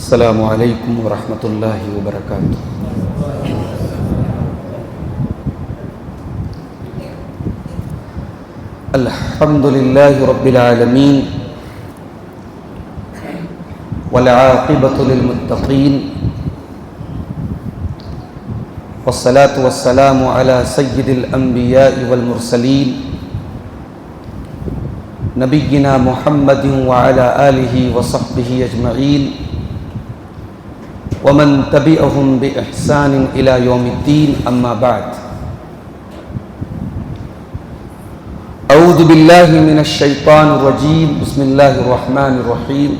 السلام علیکم ورحمۃ اللہ وبرکاتہ۔ الحمد للہ رب العالمین والعاقبۃ للمتقین والصلاة والسلام علی سید الانبیاء والمرسلین نبینا محمد وعلی آلہ وصحبہ اجمعین ومن تبعهم بإحسان إلى يوم الدين، أما بعد، أعوذ بالله من الشيطان الرجيم، بسم الله الرحمن الرحيم۔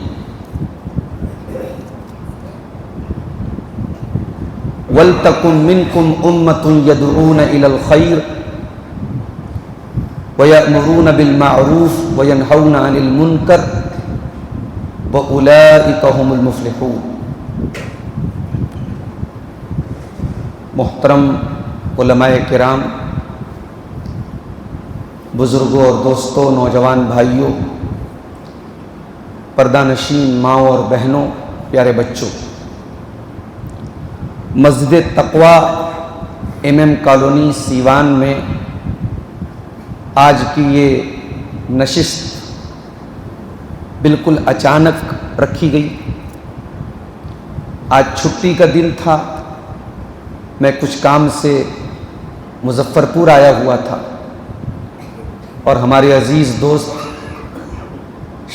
وَلْتَكُنْ مِنْكُمْ أُمَّةٌ يَدْعُونَ إِلَى الْخَيْرِ وَيَأْمُرُونَ بِالْمَعْرُوفِ وَيَنْهَوْنَ عَنِ الْمُنْكَرِ وَأُولَئِكَ هُمُ الْمُفْلِحُونَ۔ محترم علماء کرام، بزرگوں اور دوستوں، نوجوان بھائیوں، پردہ نشین ماؤں اور بہنوں، پیارے بچوں، مسجد تقویٰ MM کالونی سیوان میں آج کی یہ نشست بالکل اچانک رکھی گئی۔ آج چھٹی کا دن تھا، میں کچھ کام سے مظفر پور آیا ہوا تھا اور ہمارے عزیز دوست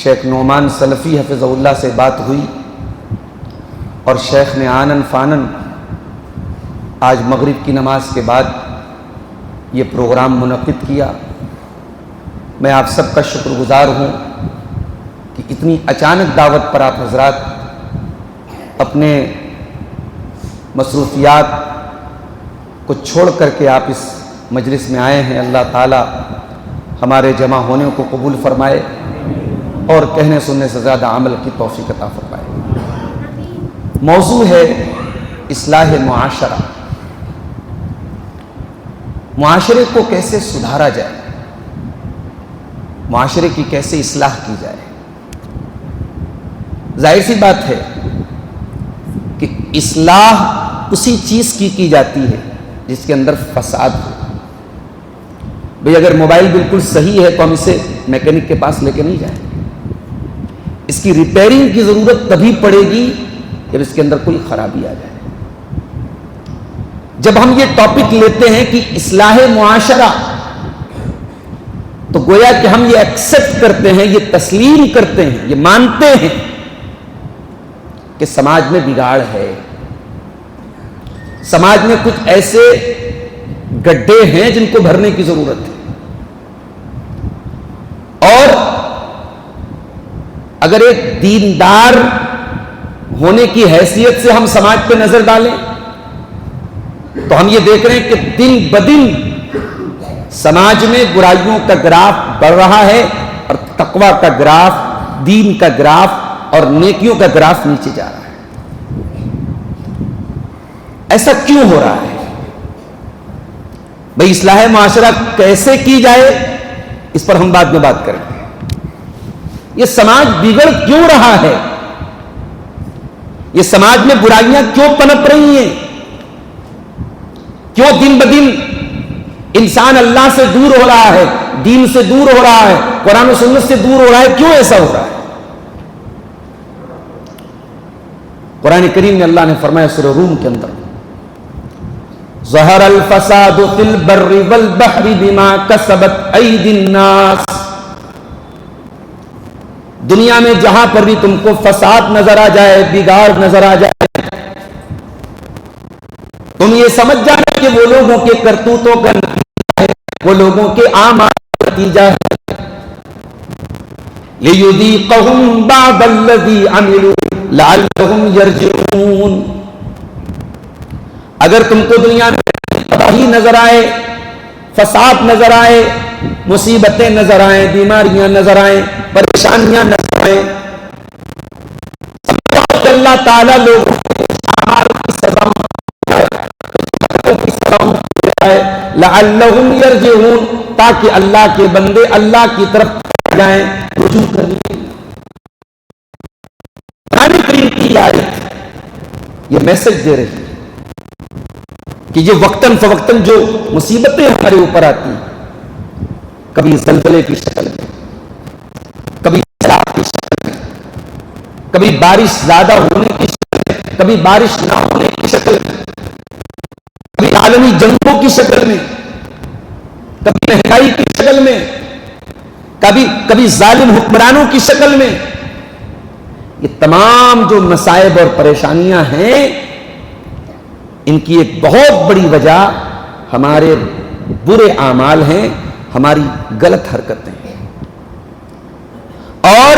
شیخ نعمان سلفی حفظہ اللہ سے بات ہوئی اور شیخ نے آنن فانن آج مغرب کی نماز کے بعد یہ پروگرام منعقد کیا۔ میں آپ سب کا شکر گزار ہوں کہ اتنی اچانک دعوت پر آپ حضرات اپنے مصروفیات کو چھوڑ کر کے آپ اس مجلس میں آئے ہیں۔ اللہ تعالی ہمارے جمع ہونے کو قبول فرمائے اور کہنے سننے سے زیادہ عمل کی توفیق عطا فرمائے۔ موضوع ہے اصلاح معاشرہ، معاشرے کو کیسے سدھارا جائے، معاشرے کی کیسے اصلاح کی جائے۔ ظاہر سی بات ہے کہ اصلاح اسی چیز کی جاتی ہے جس کے اندر فساد ہو۔ بھئی اگر موبائل بالکل صحیح ہے تو ہم اسے میکینک کے پاس لے کے نہیں جائیں، اس کی ریپیئرنگ کی ضرورت تبھی پڑے گی جب اس کے اندر کوئی خرابی آ جائے۔ جب ہم یہ ٹاپک لیتے ہیں کہ اصلاح معاشرہ، تو گویا کہ ہم یہ ایکسپٹ کرتے ہیں، یہ تسلیم کرتے ہیں، یہ مانتے ہیں کہ سماج میں بگاڑ ہے، سماج میں کچھ ایسے گڈھے ہیں جن کو بھرنے کی ضرورت ہے۔ اور اگر ایک دیندار ہونے کی حیثیت سے ہم سماج پہ نظر ڈالیں تو ہم یہ دیکھ رہے ہیں کہ دن بدن سماج میں برائیوں کا گراف بڑھ رہا ہے اور تقویٰ کا گراف، دین کا گراف اور نیکیوں کا گراف نیچے جا رہا ہے۔ ایسا کیوں ہو رہا ہے؟ بھئی اصلاح معاشرہ کیسے کی جائے، اس پر ہم بعد میں بات کریں گے۔ یہ سماج بگڑ کیوں رہا ہے، یہ سماج میں برائیاں کیوں پنپ رہی ہیں، کیوں دن بدن انسان اللہ سے دور ہو رہا ہے، دین سے دور ہو رہا ہے، قرآن و سنت سے دور ہو رہا ہے، کیوں ایسا ہو رہا ہے؟ قرآن کریم میں اللہ نے فرمایا سورہ روم کے اندر، ظہر الفساد فی البر والبحر بما کسبت ایدی الناس۔ دنیا میں جہاں پر بھی تم کو فساد نظر آ جائے، بگاڑ نظر آ جائے، تم یہ سمجھ جانا کہ وہ لوگوں کے کرتوتوں کا نتیجہ ہے، وہ لوگوں کے اعمال کا نتیجہ ہے۔ لِيُذِيقَهُمْ بَعْضَ الَّذِي عَمِلُوا لَعَلَّهُمْ يَرْجِعُونَ۔ اگر تم کو دنیا میں تباہی نظر آئے، فساد نظر آئے، مصیبتیں نظر آئیں، بیماریاں نظر آئیں، پریشانیاں نظر آئیں، اللہ تعالیٰ لوگوں کے اعمال کی سزا لعلہم یرجعون، تاکہ اللہ کے بندے اللہ کی طرف جائیں، رجوع کریں۔ قرآن کریم کی یہ آیت یہ میسج دے رہی ہے کہ یہ وقتاً فوقتاً جو مصیبتیں ہمارے اوپر آتی ہیں، کبھی زلزلے کی شکل میں، کبھی سیلاب کی شکل میں، کبھی بارش زیادہ ہونے کی شکل میں، کبھی بارش نہ ہونے کی شکل میں، کبھی عالمی جنگوں کی شکل میں، کبھی مہنگائی کی شکل میں، کبھی ظالم حکمرانوں کی شکل میں، یہ تمام جو مصائب اور پریشانیاں ہیں، ان کی ایک بہت بڑی وجہ ہمارے برے اعمال ہیں، ہماری غلط حرکتیں ہیں۔ اور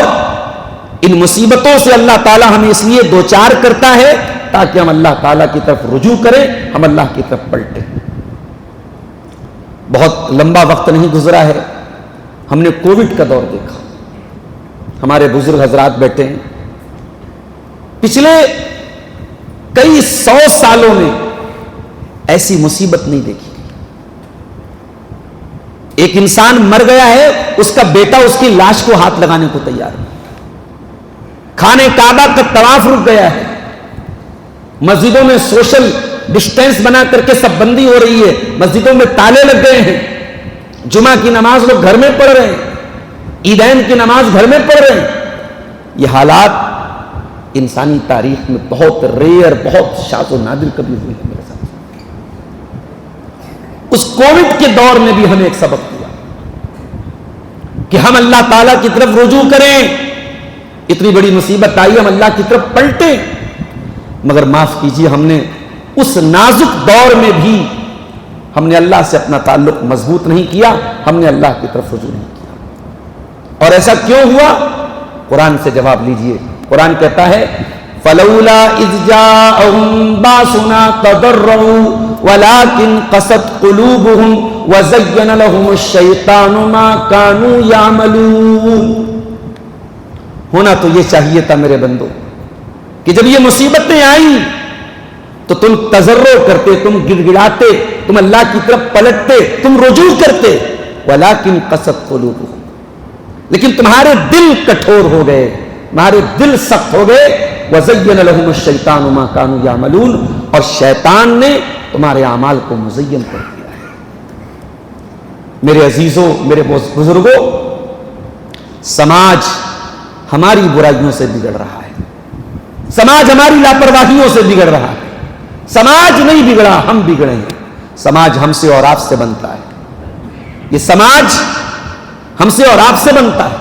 ان مصیبتوں سے اللہ تعالیٰ ہمیں اس لیے دوچار کرتا ہے تاکہ ہم اللہ تعالیٰ کی طرف رجوع کریں، ہم اللہ کی طرف پلٹیں۔ بہت لمبا وقت نہیں گزرا ہے، ہم نے کووڈ کا دور دیکھا، ہمارے بزرگ حضرات بیٹھے ہیں، پچھلے کئی 100 سالوں میں ایسی مصیبت نہیں دیکھی۔ ایک انسان مر گیا ہے، اس کا بیٹا اس کی لاش کو ہاتھ لگانے کو تیار ہے، خانے کعبہ کا طواف رک گیا ہے، مسجدوں میں سوشل ڈسٹینس بنا کر کے سب بندی ہو رہی ہے، مسجدوں میں تالے لگ گئے ہیں، جمعہ کی نماز لوگ گھر میں پڑھ رہے ہیں، عیدین کی نماز گھر میں پڑھ رہے ہیں۔ یہ حالات انسانی تاریخ میں بہت ریئر، بہت شاذ و نادر کبھی ہوئی ہے میرے ساتھ۔ اس کووڈ کے دور میں بھی ہمیں ایک سبق دیا کہ ہم اللہ تعالیٰ کی طرف رجوع کریں، اتنی بڑی مصیبت آئی، ہم اللہ کی طرف پلٹیں۔ مگر معاف کیجیے، ہم نے اس نازک دور میں بھی ہم نے اللہ سے اپنا تعلق مضبوط نہیں کیا، ہم نے اللہ کی طرف رجوع نہیں کیا۔ اور ایسا کیوں ہوا؟ قرآن سے جواب لیجئے۔ قرآن کہتا ہے فَلَوْلَا إِذْ جَاءَهُمْ بَأْسُنَا تَضَرَّعُوا وَلَكِنْ قَسَتْ قُلُوبُهُمْ وَزَيَّنَ لَهُمُ الشَّيْطَانُ مَا كَانُوا يَعْمَلُونَ۔ ہونا تو یہ چاہیے تھا میرے بندو کہ جب یہ مصیبتیں آئیں تو تم تضرع کرتے، تم گڑ گڑاتے، تم اللہ کی طرف پلٹتے، تم رجوع کرتے، وَلَكِنْ قَسَتْ قُلُوبُهُمْ، لیکن تمہارے دل کٹھور ہو گئے، تمہارے دل سخت ہو گئے۔ وَزَيَّنَ لَهُمُ الشَّيْطَانُ مَا كَانُوا يَعْمَلُونَ، اور شیطان نے تمہارے اعمال کو مزین کر دیا ہے۔ میرے عزیزوں، میرے بزرگوں، سماج ہماری برائیوں سے بگڑ رہا ہے، سماج ہماری لاپرواہیوں سے بگڑ رہا ہے۔ سماج نہیں بگڑا، ہم بگڑے ہیں۔ سماج ہم سے اور آپ سے بنتا ہے، یہ سماج ہم سے اور آپ سے بنتا ہے۔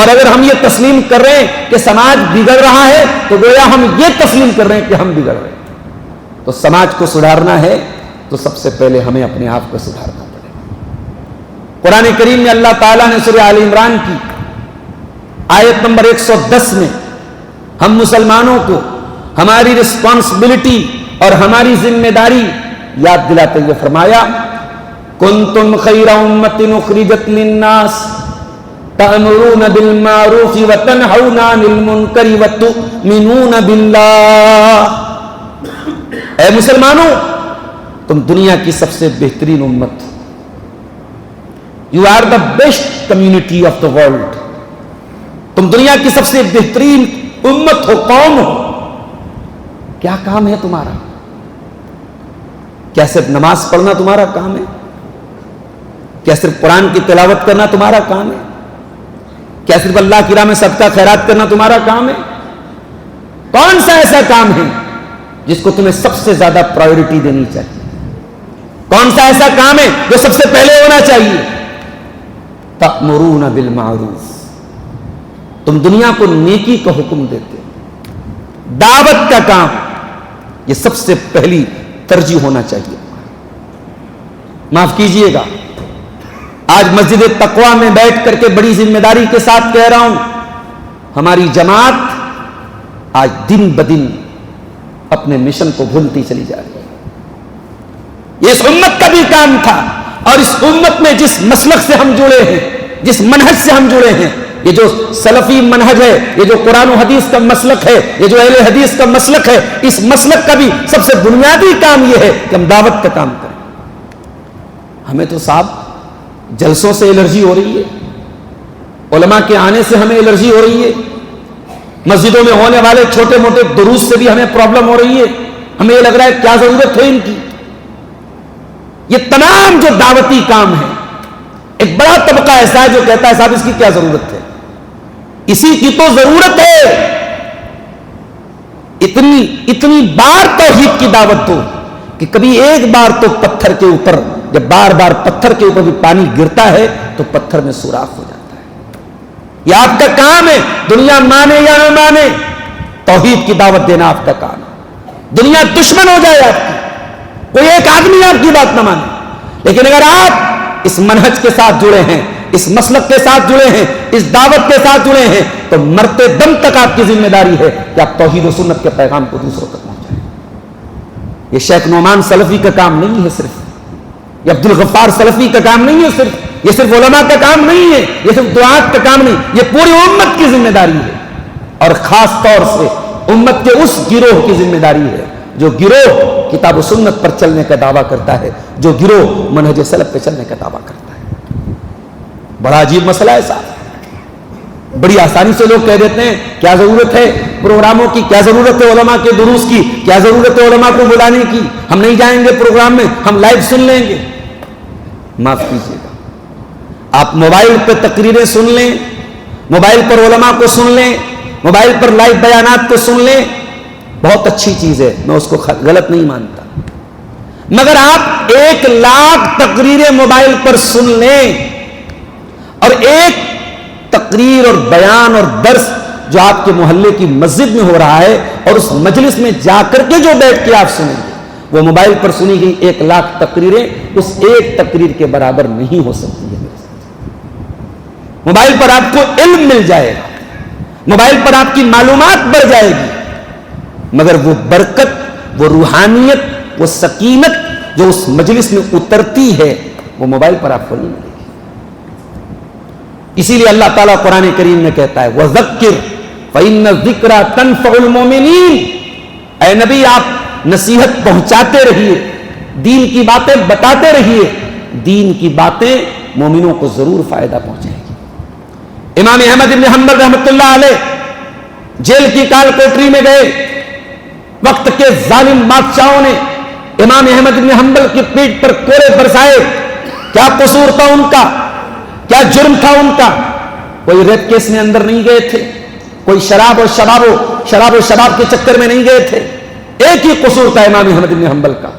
اور اگر ہم یہ تسلیم کر رہے ہیں کہ سماج بگڑ رہا ہے تو گویا ہم یہ تسلیم کر رہے ہیں کہ ہم بگڑ رہے ہیں۔ تو سماج کو سدھارنا ہے تو سب سے پہلے ہمیں اپنے آپ کو سدھارنا پڑے گا۔ قرآن کریم میں اللہ تعالیٰ نے سورہ آل عمران کی آیت نمبر 110 میں ہم مسلمانوں کو ہماری رسپانسبلٹی اور ہماری ذمہ داری یاد دلاتے ہوئے فرمایا کنتم خیر امۃ اخرجت للناس تأمرون بالمعروف وتنہون عن المنکر وتؤمنون باللہ۔ اے مسلمانوں، تم دنیا کی سب سے بہترین امت، you are the best community of the world, تم دنیا کی سب سے بہترین امت ہو، قوم ہو۔ کیا کام ہے تمہارا؟ کیا صرف نماز پڑھنا تمہارا کام ہے؟ کیا صرف قرآن کی تلاوت کرنا تمہارا کام ہے؟ کیا صرف اللہ کی راہ میں صدقہ خیرات کرنا تمہارا کام ہے؟ کون سا ایسا کام ہے جس کو تمہیں سب سے زیادہ پرائیورٹی دینی چاہیے؟ کون سا ایسا کام ہے جو سب سے پہلے ہونا چاہیے؟ تأمرون بالمعروف، تم دنیا کو نیکی کا حکم دیتے ہو، دعوت کا کام یہ سب سے پہلی ترجیح ہونا چاہیے۔ معاف کیجئے گا، آج مسجد تقویٰ میں بیٹھ کر کے بڑی ذمہ داری کے ساتھ کہہ رہا ہوں، ہماری جماعت آج دن بدن اپنے مشن کو بھولتی چلی جا رہی ہے۔ یہ اس امت کا بھی کام تھا، اور اس امت میں جس مسلک سے ہم جڑے ہیں، جس منہج سے ہم جڑے ہیں، یہ جو سلفی منہج ہے، یہ جو قرآن و حدیث کا مسلک ہے، یہ جو اہل حدیث کا مسلک ہے، اس مسلک کا بھی سب سے بنیادی کام یہ ہے کہ ہم دعوت کا کام کریں۔ ہمیں تو صاحب جلسوں سے الرجی ہو رہی ہے، علماء کے آنے سے ہمیں الرجی ہو رہی ہے، مسجدوں میں ہونے والے چھوٹے موٹے دروس سے بھی ہمیں پرابلم ہو رہی ہے. ہمیں یہ لگ رہا ہے کیا ضرورت ہے ان کی. یہ تمام جو دعوتی کام ہے، ایک بڑا طبقہ ایسا ہے جو کہتا ہے صاحب اس کی کیا ضرورت ہے، اسی کی تو ضرورت ہے. اتنی بار توحید کی دعوت دو کہ کبھی ایک بار تو پتھر کے اوپر، جب بار بار پتھر کے اوپر بھی پانی گرتا ہے تو پتھر میں سوراخ ہو جاتا ہے. یہ آپ کا کام ہے، دنیا مانے یا نہ مانے توحید کی دعوت دینا آپ کا کام ہے. دنیا دشمن ہو جائے آپ کی، کوئی ایک آدمی آپ کی بات نہ مانے، لیکن اگر آپ اس منہج کے ساتھ جڑے ہیں، اس مسلک کے ساتھ جڑے ہیں، اس دعوت کے ساتھ جڑے ہیں، تو مرتے دم تک آپ کی ذمہ داری ہے کہ آپ توحید و سنت کے پیغام کو دوسروں تک پہنچائیں. یہ شیخ نعمان سلفی کا کام نہیں ہے صرف، یہ عبد الغفار سلفی کا کام نہیں ہے صرف، یہ صرف علماء کا کام نہیں ہے، یہ صرف دعات کا کام نہیں، یہ پوری امت کی ذمہ داری ہے. اور خاص طور سے امت کے اس گروہ کی ذمہ داری ہے جو گروہ کتاب و سنت پر چلنے کا دعویٰ کرتا ہے، جو گروہ منہج سلف پہ چلنے کا دعویٰ کرتا ہے. بڑا عجیب مسئلہ ہے صاحب. بڑی آسانی سے لوگ کہہ دیتے ہیں کیا ضرورت ہے پروگراموں کی، کیا ضرورت ہے علماء کے دروس کی، کیا ضرورت ہے علماء کو بلانے کی، ہم نہیں جائیں گے پروگرام میں، ہم لائیو سن لیں گے. معاف کیجیے گا، آپ موبائل پہ تقریریں سن لیں، موبائل پر علماء کو سن لیں، موبائل پر لائیو بیانات کو سن لیں، بہت اچھی چیز ہے، میں اس کو غلط نہیں مانتا. مگر آپ 1,00,000 تقریریں موبائل پر سن لیں اور ایک تقریر اور بیان اور درس جو آپ کے محلے کی مسجد میں ہو رہا ہے اور اس مجلس میں جا کر کے جو بیٹھ کے آپ سنیں گے، وہ موبائل پر سنی گئی 1,00,000 تقریریں اس ایک تقریر کے برابر نہیں ہو سکتی ہے. موبائل پر آپ کو علم مل جائے گا، موبائل پر آپ کی معلومات بڑھ جائے گی، مگر وہ برکت، وہ روحانیت، وہ سکینت جو اس مجلس میں اترتی ہے وہ موبائل پر آپ کو نہیں ملے گی. اسی لیے اللہ تعالیٰ قرآن کریم میں کہتا ہے وَذَكِّرْ فَإِنَّ الذِّكْرَى تَنفَعُ الْمُؤْمِنِينَ. اے نبی آپ نصیحت پہنچاتے رہیے، دین کی باتیں بتاتے رہیے، دین کی باتیں مومنوں کو ضرور فائدہ پہنچائے گی. امام احمد بن حنبل رحمۃ اللہ علیہ جیل کی کال کوٹری میں گئے، وقت کے ظالم بادشاہوں نے امام احمد بن حنبل کی پیٹھ پر کوڑے برسائے. کیا قصور تھا ان کا، کیا جرم تھا ان کا؟ کوئی ریپ کیس میں اندر نہیں گئے تھے، کوئی شراب و شباب کے چکر میں نہیں گئے تھے. ایک ہی قصور تھا امام احمد بن حنبل کا،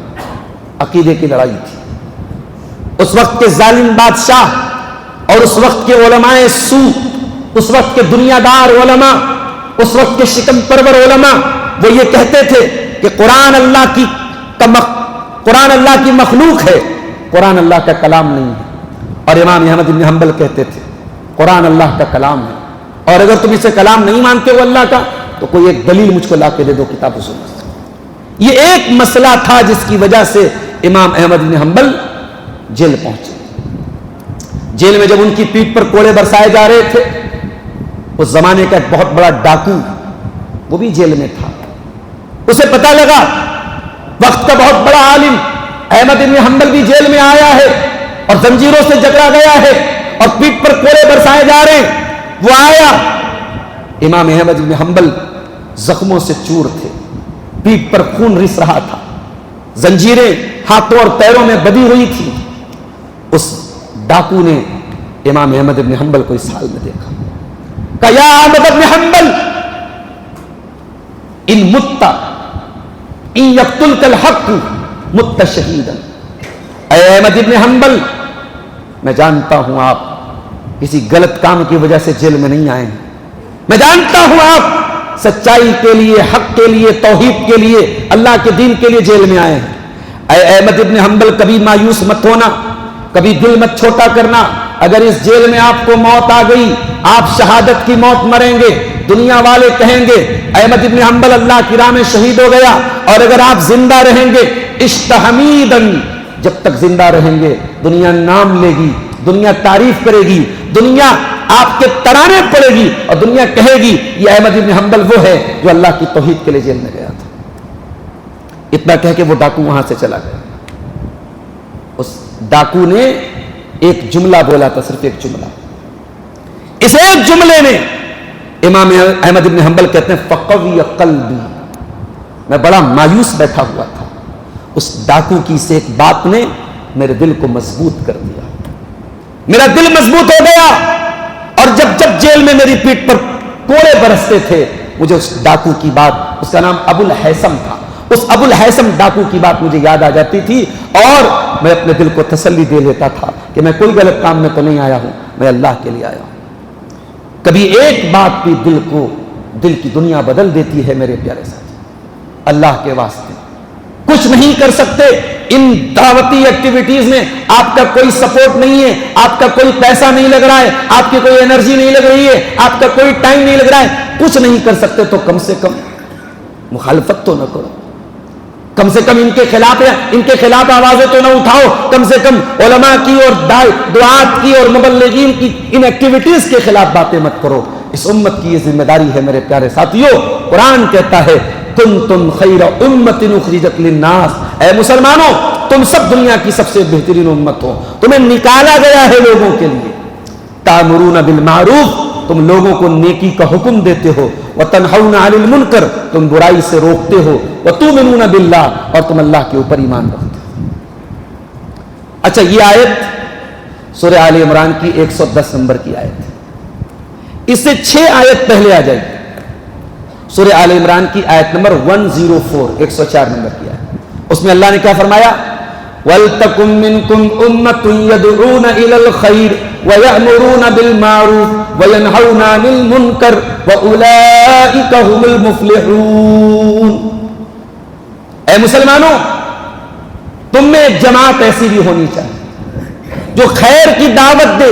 عقیدے کی لڑائی تھی. اس وقت کے ظالم بادشاہ اور اس وقت کے علماء سو، اس وقت کے دنیا دار علماء، اس وقت کے شکم پرور علماء، وہ یہ کہتے تھے کہ قرآن اللہ کی مخلوق ہے، قرآن اللہ کا کلام نہیں ہے. اور امام احمد بن حنبل کہتے تھے قرآن اللہ کا کلام ہے، اور اگر تم اسے کلام نہیں مانتے ہو اللہ کا تو کوئی ایک دلیل مجھ کو لا کے دے دو کتاب و سنت. یہ ایک مسئلہ تھا جس کی وجہ سے امام احمد بن حنبل جیل پہنچے. جیل میں جب ان کی پیٹھ پر کوڑے برسائے جا رہے تھے، اس زمانے کا ایک بہت بڑا ڈاکو وہ بھی جیل میں تھا. اسے پتا لگا وقت کا بہت بڑا عالم احمد بن حنبل بھی جیل میں آیا ہے اور زنجیروں سے جکڑا گیا ہے اور پیٹھ پر کوڑے برسائے جا رہے ہیں. وہ آیا، امام احمد بن حنبل زخموں سے چور تھے، پیٹھ پر خون رس رہا تھا، زنجیریں ہاتھوں اور پیروں میں بدی ہوئی تھی. اس ڈاکو نے امام احمد بن حنبل کو اس حال میں دیکھا، کہا یا احمد بن حنبل ان مت ان یقتلک الحق مت شہیدا. اے احمد بن حنبل میں جانتا ہوں آپ کسی غلط کام کی وجہ سے جیل میں نہیں آئے ہیں، میں جانتا ہوں آپ سچائی کے لیے، حق کے لیے، توحید کے لیے، اللہ کے دین کے لیے جیل میں آئے ہیں. اے احمد بن حنبل کبھی مایوس مت ہونا، کبھی دل مت چھوٹا کرنا. اگر اس جیل میں آپ کو موت آ گئی، آپ شہادت کی موت مریں گے، دنیا والے کہیں گے احمد بن حنبل اللہ کی راہ میں شہید ہو گیا. اور اگر آپ زندہ رہیں گے اشتحمیدن، جب تک زندہ رہیں گے دنیا نام لے گی، دنیا تعریف کرے گی، دنیا آپ کے ترانے پڑے گی اور دنیا کہے گی یہ احمد بن حنبل وہ ہے جو اللہ کی توحید کے لیے جیل میں گیا تھا. اتنا کہہ کے وہ ڈاکو وہاں سے چلا گیا. اس ڈاکو نے ایک جملہ بولا تھا، صرف ایک جملہ. اس ایک جملے نے امام احمد بن حنبل کہتے ہیں فقوی قلبی، میں بڑا مایوس بیٹھا ہوا تھا، اس ڈاکو کی سے ایک بات نے میرے دل کو مضبوط کر دیا، میرا دل مضبوط ہو گیا، اور جب جب جیل میں میری پیٹھ پر کوڑے برستے تھے مجھے اس ڈاکو کی بات، اس کا نام ابو الحیثم تھا، اس ابو الحیثم ڈاکو کی بات مجھے یاد آ جاتی تھی، اور میں اپنے دل کو تسلی دے لیتا تھا کہ میں کوئی غلط کام میں تو نہیں آیا ہوں، میں اللہ کے لیے آیا ہوں۔ کبھی ایک بات بھی دل کی دنیا بدل دیتی ہے میرے پیارے ساتھی، اللہ کے واسطے کچھ نہیں کر سکتے، ان دعوتی ایکٹیویٹیز میں آپ کا کوئی سپورٹ نہیں ہے، آپ کا کوئی پیسہ نہیں لگ رہا ہے، آپ کی کوئی انرجی نہیں لگ رہی ہے، آپ کا کوئی ٹائم نہیں لگ رہا ہے، کچھ نہیں کر سکتے تو کم سے کم مخالفت تو نہ کرو، کم سے کم ان کے خلاف آوازیں تو نہ اٹھاؤ، کم سے کم علماء کی اور دعات کی اور مبلغین کی ان ایکٹیویٹیز کے خلاف باتیں مت کرو۔ اس امت کی یہ ذمہ داری ہے میرے پیارے ساتھیوں۔ قرآن کہتا ہے کنتم خیر امت اخرجت للناس، اے مسلمانوں تم سب دنیا کی سب سے بہترین امت ہو، تمہیں نکالا گیا ہے لوگوں کے لیے، تامرون بالمعروف، تم لوگوں کو نیکی کا حکم دیتے ہو، وتنہون عن المنکر، تم برائی سے روکتے ہو، وتؤمنون باللہ، اور تم اللہ کے اوپر ایمان رکھتے ہو۔ اچھا، یہ آیت سورہ آل عمران کی 110 نمبر کی آیت ہے، اس سے 6 آیت پہلے آ جائے گی، سورہ آل عمران کی آیت نمبر 104، 104 نمبر کی آیت، اس میں اللہ نے کیا فرمایا؟ وَلْتَكُمْ مِنْكُمْ أُمَّةٌ يَدْعُونَ إِلَى الْخَيْرِ وَيَأْمُرُونَ بِالْمَعْرُوفِ وَيَنْهَوْنَ عَنِ الْمُنْكَرِ وَأُولَئِكَ هُمُ الْمُفْلِحُونَ۔ اے مسلمانوں، تم میں ایک جماعت ایسی بھی ہونی چاہیے جو خیر کی دعوت دے،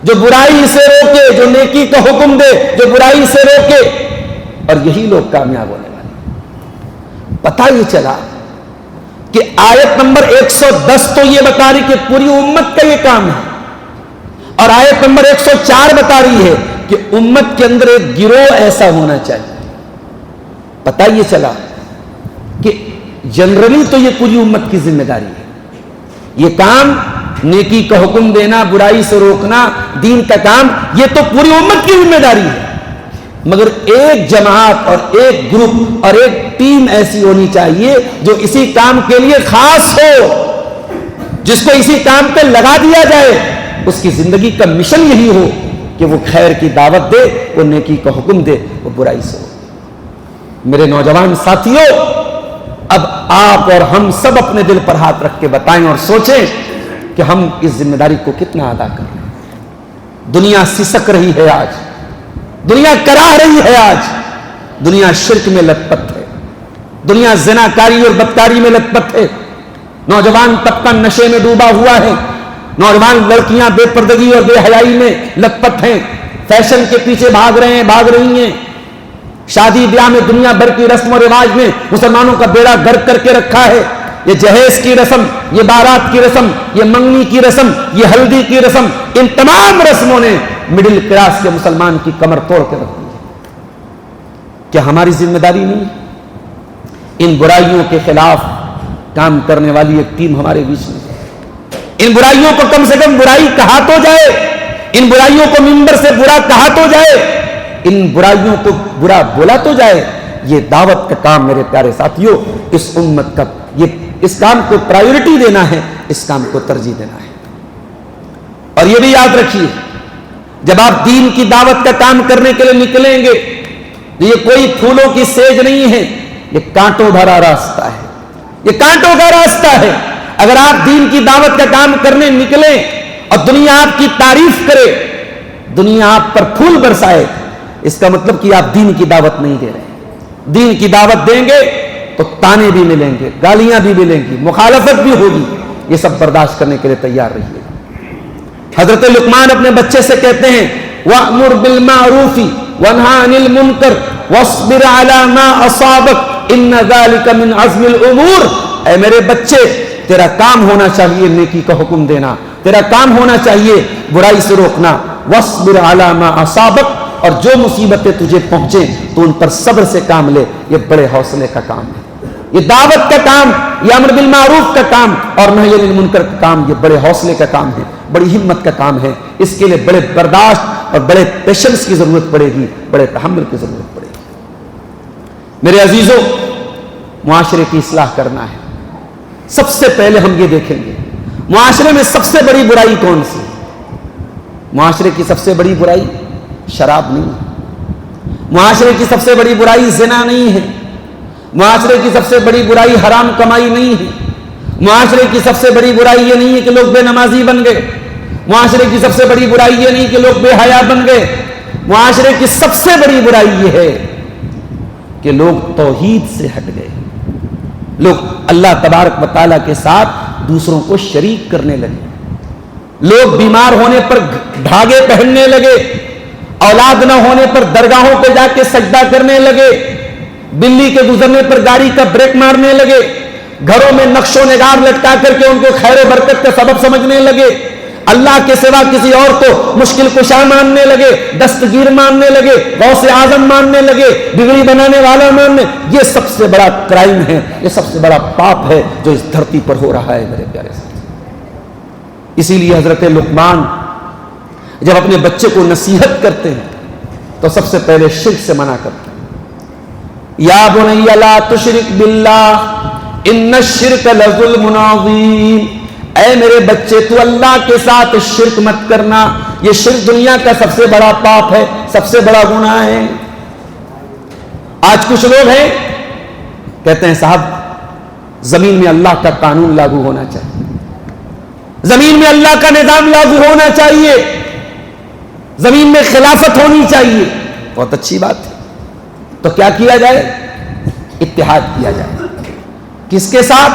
جو برائی سے روکے، جو نیکی کا حکم دے، جو برائی سے روکے، اور یہی لوگ کامیاب ہونے والے۔ پتہ یہ چلا کہ آیت نمبر 110 تو یہ بتا رہی کہ پوری امت کا یہ کام ہے، اور آیت نمبر 104 بتا رہی ہے کہ امت کے اندر ایک گروہ ایسا ہونا چاہیے۔ پتہ یہ چلا کہ جنرلی تو یہ پوری امت کی ذمہ داری ہے، یہ کام نیکی کا حکم دینا، برائی سے روکنا، دین کا کام، یہ تو پوری امت کی ذمہ داری ہے، مگر ایک جماعت اور ایک گروپ اور ایک ٹیم ایسی ہونی چاہیے جو اسی کام کے لیے خاص ہو، جس کو اسی کام پہ لگا دیا جائے، اس کی زندگی کا مشن یہی ہو کہ وہ خیر کی دعوت دے، وہ نیکی کا حکم دے، وہ برائی سے روکے۔ میرے نوجوان ساتھیوں، اب آپ اور ہم سب اپنے دل پر ہاتھ رکھ کے بتائیں اور سوچیں کہ ہم اس ذمہ داری کو کتنا ادا کر رہے ہیں۔ دنیا سسک رہی ہے آج، دنیا کراہ رہی ہے آج، دنیا شرک میں لت پت ہے، دنیا زناکاری اور بدکاری میں لت پت ہے، نوجوان طبقہ نشے میں ڈوبا ہوا ہے، نوجوان لڑکیاں بے پردگی اور بے حیائی میں لت پت ہیں، فیشن کے پیچھے بھاگ رہی ہیں، شادی بیاہ میں دنیا بھر کی رسم و رواج میں مسلمانوں کا بیڑا گرک کر کے رکھا ہے۔ یہ جہیز کی رسم، یہ بارات کی رسم، یہ منگنی کی رسم، یہ ہلدی کی رسم، ان تمام رسموں نے مڈل کلاس کے مسلمان کی کمر توڑ کے رکھ دی ہے۔ کیا ہماری ذمہ داری نہیں ہے؟ ان برائیوں کے خلاف کام کرنے والی ایک ٹیم ہمارے بیچ میں ہے، ان برائیوں کو کم سے کم برائی کہا تو جائے، ان برائیوں کو منبر سے برا کہا تو جائے، ان برائیوں کو برا بولا تو جائے۔ یہ دعوت کا کام میرے پیارے ساتھیوں، اس امت کا، اس کام کو پرائیورٹی دینا ہے، اس کام کو ترجیح دینا ہے۔ اور یہ بھی یاد رکھیے، جب آپ دین کی دعوت کا کام کرنے کے لیے نکلیں گے، یہ کوئی پھولوں کی سیج نہیں ہے، یہ کانٹوں بھرا راستہ ہے، یہ کانٹوں کا راستہ ہے۔ اگر آپ دین کی دعوت کا کام کرنے نکلیں اور دنیا آپ کی تعریف کرے، دنیا آپ پر پھول برسائے، اس کا مطلب کہ آپ دین کی دعوت نہیں دے رہے۔ دین کی دعوت دیں گے تو تانے بھی ملیں گے، گالیاں بھی ملیں گی، مخالفت بھی ہوگی، یہ سب برداشت کرنے کے لیے تیار رہیے۔ حضرت لقمان اپنے بچے سے کہتے ہیں وَأْمُرْ بِالْمَعْرُوفِ وَانْهَ عَنِ الْمُنْكَرِ وَاصْبِرْ عَلَى مَا أَصَابَكَ إِنَّ ذَلِكَ مِنْ عَزْمِ الْأُمُورِ۔ اے میرے بچے، تیرا کام ہونا چاہیے نیکی کا حکم دینا، تیرا کام ہونا چاہیے برائی سے روکنا۔ وَاصْبِرْ عَلَى مَا أَصَابَكَ، اور جو مصیبتیں تجھے پہنچیں تو ان پر صبر سے کام لے، یہ بڑے حوصلے کا کام ہے۔ یہ دعوت کا کام، یہ امر بالمعروف کا کام اور نہی عن المنکر کا کام، یہ بڑے حوصلے کا کام ہے۔ بڑی ہمت کا کام ہے. اس کے لیے بڑے برداشت اور بڑے پیشنس کی ضرورت پڑے گی, بڑے تحمل کی ضرورت پڑے گی. میرے عزیزوں, معاشرے کی اصلاح کرنا ہے. سب سے پہلے ہم یہ دیکھیں گے معاشرے میں سب سے بڑی برائی کون سی. معاشرے کی سب سے بڑی برائی شراب نہیں ہے. معاشرے کی سب سے بڑی برائی زنا نہیں ہے. معاشرے کی سب سے بڑی برائی حرام کمائی نہیں ہے. معاشرے کی سب سے بڑی برائی یہ نہیں ہے کہ لوگ بے نمازی بن گئے. معاشرے کی سب سے بڑی برائی یہ نہیں کہ لوگ بے حیا بن گئے. معاشرے کی سب سے بڑی برائی یہ ہے کہ لوگ توحید سے ہٹ گئے. لوگ اللہ تبارک و تعالیٰ کے ساتھ دوسروں کو شریک کرنے لگے. لوگ بیمار ہونے پر دھاگے پہننے لگے. اولاد نہ ہونے پر درگاہوں پہ جا کے سجدہ کرنے لگے. بلی کے گزرنے پر گاڑی کا بریک مارنے لگے. گھروں میں نقش و نگار لٹکا کر کے ان کو خیر و برکت کا سبب سمجھنے لگے. اللہ کے سوا کسی اور کو مشکل کشا ماننے لگے, دستگیر ماننے لگے, غوث اعظم ماننے لگے, بگڑی بنانے والا ماننے. یہ سب سے بڑا کرائم ہے, یہ سب سے بڑا پاپ ہے جو اس دھرتی پر ہو رہا ہے میرے پیارے ساتھی. اسی لیے حضرت لقمان جب اپنے بچے کو نصیحت کرتے ہیں تو سب سے پہلے شرک سے منع کرتے ہیں. یا بنی لا تشرک باللہ ان الشرک لظلم عظیم. اے میرے بچے تو اللہ کے ساتھ شرک مت کرنا, یہ شرک دنیا کا سب سے بڑا پاپ ہے, سب سے بڑا گناہ ہے. آج کچھ لوگ ہیں کہتے ہیں صاحب زمین میں اللہ کا قانون لاگو ہونا چاہیے, زمین میں اللہ کا نظام لاگو ہونا چاہیے, زمین میں خلافت ہونی چاہیے. بہت اچھی بات ہے. تو کیا کیا جائے؟ اتحاد کیا جائے. کس کے ساتھ؟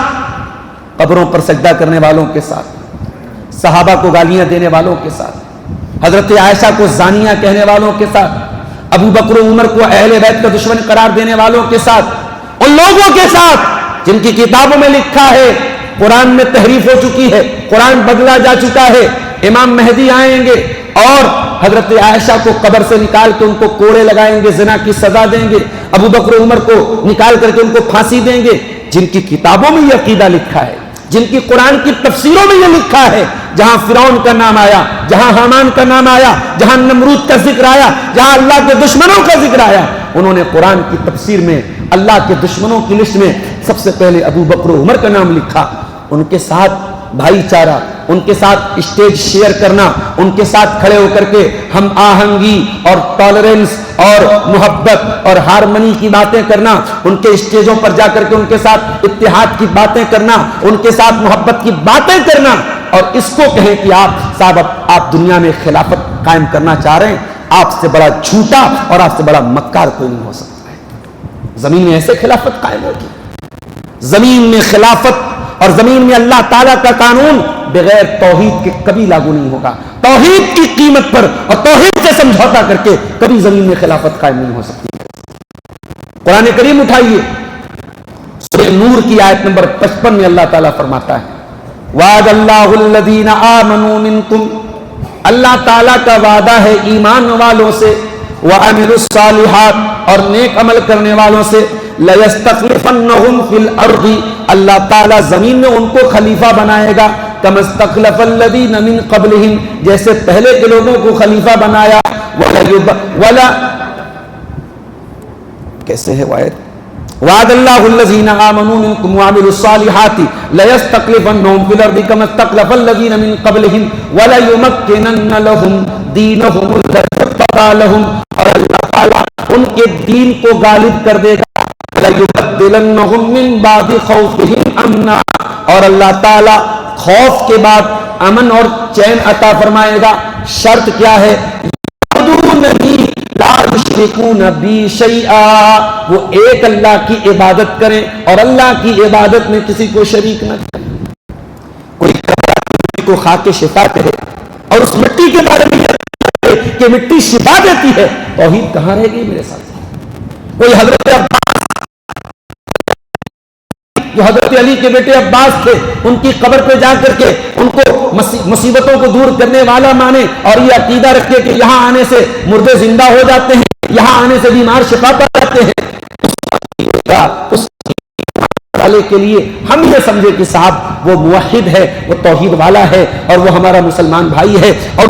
قبروں پر سجدہ کرنے والوں کے ساتھ, صحابہ کو گالیاں دینے والوں کے ساتھ, حضرت عائشہ کو زانیہ کہنے والوں کے ساتھ, ابو بکر و عمر کو اہل بیت کا دشمن قرار دینے والوں کے ساتھ, ان لوگوں کے ساتھ جن کی کتابوں میں لکھا ہے قرآن میں تحریف ہو چکی ہے, قرآن بدلا جا چکا ہے, امام مہدی آئیں گے اور حضرت عائشہ کو قبر سے نکال کے ان کو کوڑے لگائیں گے, زنا کی سزا دیں گے, ابو بکر و عمر کو نکال کر کے ان کو پھانسی دیں گے. جن کی کتابوں میں یہ عقیدہ لکھا ہے, جن کی قرآن کی تفسیروں میں یہ لکھا ہے, جہاں فرعون کا نام آیا, جہاں حامان کا نام آیا, جہاں نمرود کا ذکر آیا, جہاں اللہ کے دشمنوں کا ذکر آیا, انہوں نے قرآن کی تفسیر میں اللہ کے دشمنوں کی لسٹ میں سب سے پہلے ابو بکر و عمر کا نام لکھا. ان کے ساتھ بھائی چارہ, ان کے ساتھ اسٹیج شیئر کرنا, ان کے ساتھ کھڑے ہو کر کے ہم آہنگی اور ٹالرنس اور محبت اور ہارمنی کی باتیں کرنا, ان کے اسٹیجوں پر جا کر کے ان کے ساتھ اتحاد کی باتیں کرنا, ان کے ساتھ محبت کی باتیں کرنا, اور اس کو کہیں کہ آپ صاحب آپ دنیا میں خلافت قائم کرنا چاہ رہے ہیں, آپ سے بڑا جھوٹا اور آپ سے بڑا مکار کوئی نہیں ہو سکتا ہے. زمین میں ایسے خلافت قائم ہوگی؟ زمین میں خلافت اور زمین میں اللہ تعالیٰ کا قانون بغیر توحید کے کبھی لاگو نہیں ہوگا. توحید کی قیمت پر اور توحید سے سمجھوتا کر کے کبھی زمین میں خلافت قائم نہیں ہو سکتی. قرآن کریم اٹھائیے, سورہ نور کی آیت نمبر 55 میں اللہ تعالیٰ فرماتا ہے وعد اللہ الذین آمنوا منکم, اللہ تعالیٰ کا وعدہ ہے ایمان والوں سے, وعملوا الصالحات اور نیک عمل کرنے والوں سے, لَيَسْتَخْلِفَنَّهُمْ فِي الْأَرْضِ اللہ تعالیٰ زمین میں ان کو خلیفہ بنائے گا, كَمَا اسْتَخْلَفَ الَّذِينَ مِنْ قَبْلِهِمْ جیسے پہلے کے لوگوں کو خلیفہ بنایا. کیسے ہے وعد؟ وعد اللہ الذین آمنوا منکم وعملوا الصالحات لَيَسْتَخْلِفَنَّهُمْ فِي الْأَرْضِ كَمَا اسْتَخْلَفَ الَّذِينَ مِنْ قَبْلِهِمْ وَلَيُمَكِّنَنَّ لَهُمْ دِينَهُمُ الَّذِي ارْتَضَىٰ لَهُمْ اور اللہ تعالیٰ ان کے دین کو غالب کر دے گا. لَيُبَدِّلَنَّهُمْ مِنْ بَعْدِ خَوْفِهِمْ أَمْنًا اور اللہ تعالیٰ خوف کے بعد امن اور چین عطا فرمائے گا. شرط کیا ہے؟ لا یشرکون بی شیئا, وہ ایک اللہ کی عبادت کریں اور اللہ کی عبادت میں کسی کو شریک نہ کریں. کوئی کو خاک شفا کہے اور اس مٹی کے بارے میں کہ مٹی شفا دیتی ہے, توحید کہاں رہے گی میرے ساتھ؟ کوئی حضرت جو حضرت علی کے بیٹے عباس تھے, ان کی قبر پہ جا کر کے ان کو مصیبتوں کو دور کرنے والا مانے اور یہ عقیدہ رکھے کہ یہاں آنے سے مردے زندہ ہو جاتے ہیں, یہاں آنے سے بیمار شفا پا جاتے ہیں, اس والے کے لیے ہم یہ سمجھے کہ صاحب وہ موحد ہے، وہ توحید والا ہے اور وہ ہمارا مسلمان بھائی ہے، اور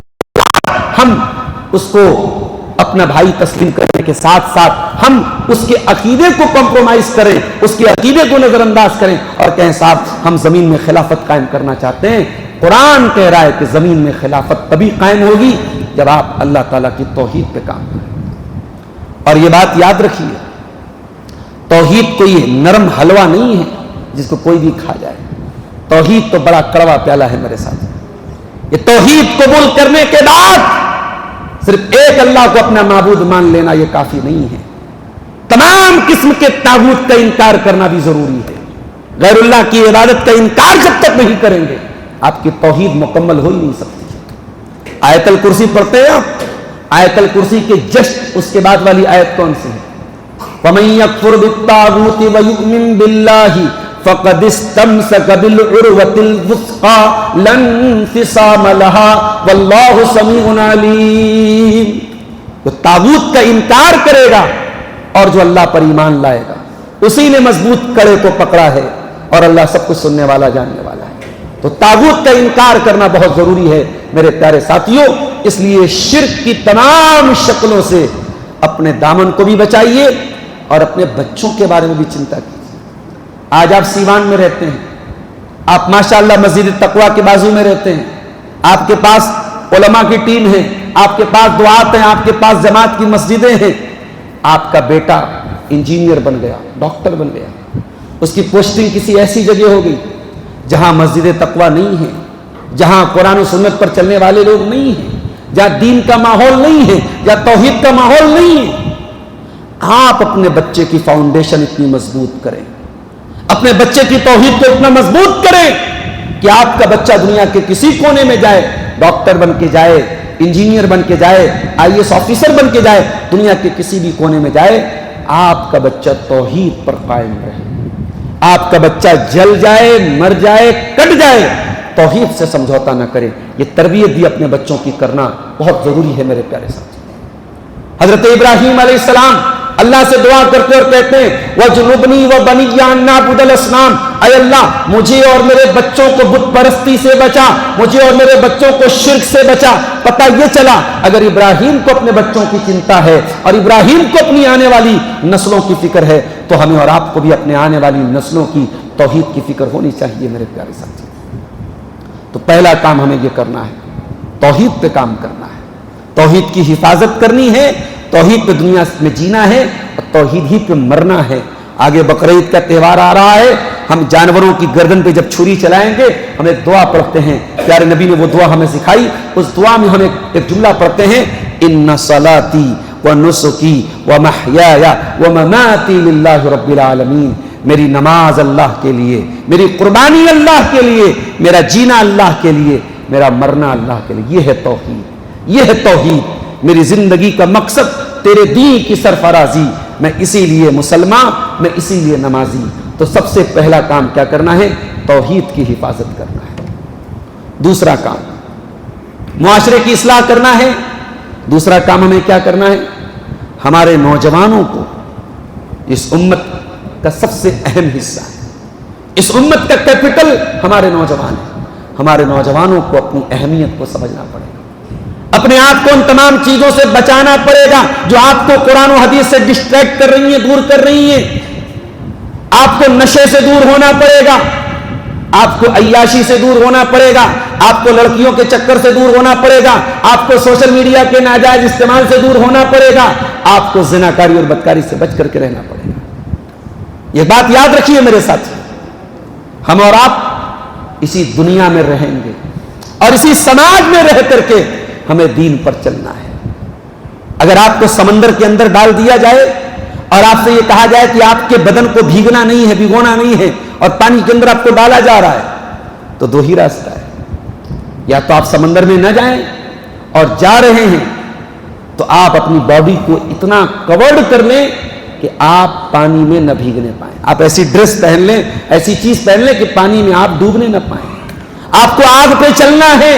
ہم اس کو اپنا بھائی تسلیم کرنے کے ساتھ ساتھ ہم اس کے عقیدے کو کمپرومائز کریں، اس کے عقیدے کو نظر انداز کریں اور کہیں صاحب ہم زمین میں خلافت قائم کرنا چاہتے ہیں۔ قرآن کہہ رہا ہے کہ زمین میں خلافت تبھی قائم ہوگی جب آپ اللہ تعالیٰ کی توحید پہ کام کریں۔ اور یہ بات یاد رکھیے، توحید کوئی نرم حلوہ نہیں ہے جس کو کوئی بھی کھا جائے۔ توحید تو بڑا کڑوا پیالہ ہے میرے ساتھ۔ یہ توحید قبول کرنے کے بعد صرف ایک اللہ کو اپنا معبود مان لینا یہ کافی نہیں ہے، تمام قسم کے طاغوت کا انکار کرنا بھی ضروری ہے۔ غیر اللہ کی عبادت کا انکار جب تک نہیں کریں گے آپ کی توحید مکمل ہو ہی نہیں سکتی۔ آیت الکرسی پڑھتے ہیں آپ، آیت الکرسی کے جسٹ اس کے بعد والی آیت کون سی ہے؟ وَمَن يَكْفُرْ بِالطَّاغُوتِ وَيُؤْمِن بِاللَّهِ فَقَدِ اسْتَمْسَكَ بِالْعُرْوَةِ الْوُثْقَىٰ لَا انفصام لَهَا وَاللَّهُ سَمِيعٌ عَلِيمٌ۔ جو طاغوت کا انکار کرے گا اور جو اللہ پر ایمان لائے گا اسی نے مضبوط کڑے کو پکڑا ہے، اور اللہ سب کچھ سننے والا جاننے والا ہے۔ تو طاغوت کا انکار کرنا بہت ضروری ہے میرے پیارے ساتھیوں۔ اس لیے شرک کی تمام شکلوں سے اپنے دامن کو بھی بچائیے اور اپنے بچوں کے بارے میں بھی چنتا کیجیے۔ آج آپ سیوان میں رہتے ہیں، آپ ماشاءاللہ مسجد تقویٰ کے بازو میں رہتے ہیں، آپ کے پاس علماء کی ٹیم ہے، آپ کے پاس دعات ہیں، آپ کے پاس جماعت کی مسجدیں ہیں۔ آپ کا بیٹا انجینئر بن گیا، ڈاکٹر بن گیا، اس کی پوسٹنگ کسی ایسی جگہ ہو گئی جہاں مسجد تقویٰ نہیں ہے، جہاں قرآن و سنت پر چلنے والے لوگ نہیں ہیں، جہاں دین کا ماحول نہیں ہے، جہاں توحید کا ماحول نہیں ہے۔ آپ اپنے بچے کی فاؤنڈیشن اتنی مضبوط کریں، اپنے بچے کی توحید کو اتنا مضبوط کریں کہ آپ کا بچہ دنیا کے کسی کونے میں جائے، ڈاکٹر بن کے جائے، انجینئر بن کے جائے، IAS آفیسر بن کے جائے، دنیا کے کسی بھی کونے میں جائے، آپ کا بچہ توحید پر قائم رہے۔ آپ کا بچہ جل جائے، مر جائے، کٹ جائے، توحید سے سمجھوتا نہ کرے۔ یہ تربیت بھی اپنے بچوں کی کرنا بہت ضروری ہے میرے پیارے ساتھی۔ حضرت ابراہیم علیہ السلام اللہ سے دعا کرتے اور کہتے ہیں وَجْنُبْنِي وَبَنِيَّ أَن نَّعْبُدَ الْأَصْنَامَ، اے اللہ مجھے اور میرے بچوں کو بت پرستی سے بچا، مجھے اور میرے بچوں کو شرک سے بچا۔ پتہ یہ چلا اگر ابراہیم کو اپنے بچوں کی چنتا ہے اور ابراہیم کو اپنی آنے والی نسلوں کی فکر ہے تو ہمیں اور آپ کو بھی اپنے آنے والی نسلوں کی توحید کی فکر ہونی چاہیے میرے پیارے ساتھی۔ تو پہلا کام ہمیں یہ کرنا ہے، توحید پہ کام کرنا ہے، توحید کی حفاظت کرنی ہے، توحید پہ دنیا میں جینا ہے اور توحید ہی پہ مرنا ہے۔ آگے بقرعید کا تہوار آ رہا ہے، ہم جانوروں کی گردن پہ جب چھری چلائیں گے ہم ایک دعا پڑھتے ہیں، پیارے نبی نے وہ دعا ہمیں سکھائی۔ اس دعا میں ہم ایک جملہ پڑھتے ہیں ان صلاتی ونسکی ومحیایا ومماتی للہ رب العالمین، میری نماز اللہ کے لیے، میری قربانی اللہ کے لیے، میرا جینا اللہ کے لیے، میرا مرنا اللہ کے لیے۔ یہ ہے توحید، یہ ہے توحید۔ میری زندگی کا مقصد تیرے دین کی سرفرازی، میں اسی لیے مسلمان، میں اسی لیے نمازی۔ تو سب سے پہلا کام کیا کرنا ہے؟ توحید کی حفاظت کرنا ہے۔ دوسرا کام معاشرے کی اصلاح کرنا ہے۔ دوسرا کام ہمیں کیا کرنا ہے؟ ہمارے نوجوانوں کو، اس امت کا سب سے اہم حصہ ہے، اس امت کا کیپٹل ہمارے نوجوان ہیں۔ ہمارے نوجوانوں کو اپنی اہمیت کو سمجھنا پڑے گا، اپنے آپ کو ان تمام چیزوں سے بچانا پڑے گا جو آپ کو قرآن و حدیث سے ڈسٹریکٹ کر رہی ہیں، دور کر رہی ہیں۔ آپ کو نشے سے دور ہونا پڑے گا، آپ کو عیاشی سے دور ہونا پڑے گا، آپ کو لڑکیوں کے چکر سے دور ہونا پڑے گا، آپ کو سوشل میڈیا کے ناجائز استعمال سے دور ہونا پڑے گا، آپ کو زناکاری اور بدکاری سے بچ کر کے رہنا پڑے گا۔ یہ بات یاد رکھیے میرے ساتھ، ہم اور آپ اسی دنیا میں رہیں گے اور اسی سماج میں رہ کر کے ہمیں دین پر چلنا ہے۔ اگر آپ کو سمندر کے اندر ڈال دیا جائے اور آپ سے یہ کہا جائے کہ آپ کے بدن کو بھیگنا نہیں ہے، بھگونا نہیں ہے، اور پانی کے اندر آپ کو ڈالا جا رہا ہے، تو دو ہی راستہ ہے، یا تو آپ سمندر میں نہ جائیں، اور جا رہے ہیں تو آپ اپنی باڈی کو اتنا کورڈ کر لیں کہ آپ پانی میں نہ بھیگنے پائیں۔ آپ ایسی ڈریس پہن لیں، ایسی چیز پہن لیں کہ پانی میں آپ ڈوبنے نہ پائیں۔ آپ کو آگ پہ چلنا ہے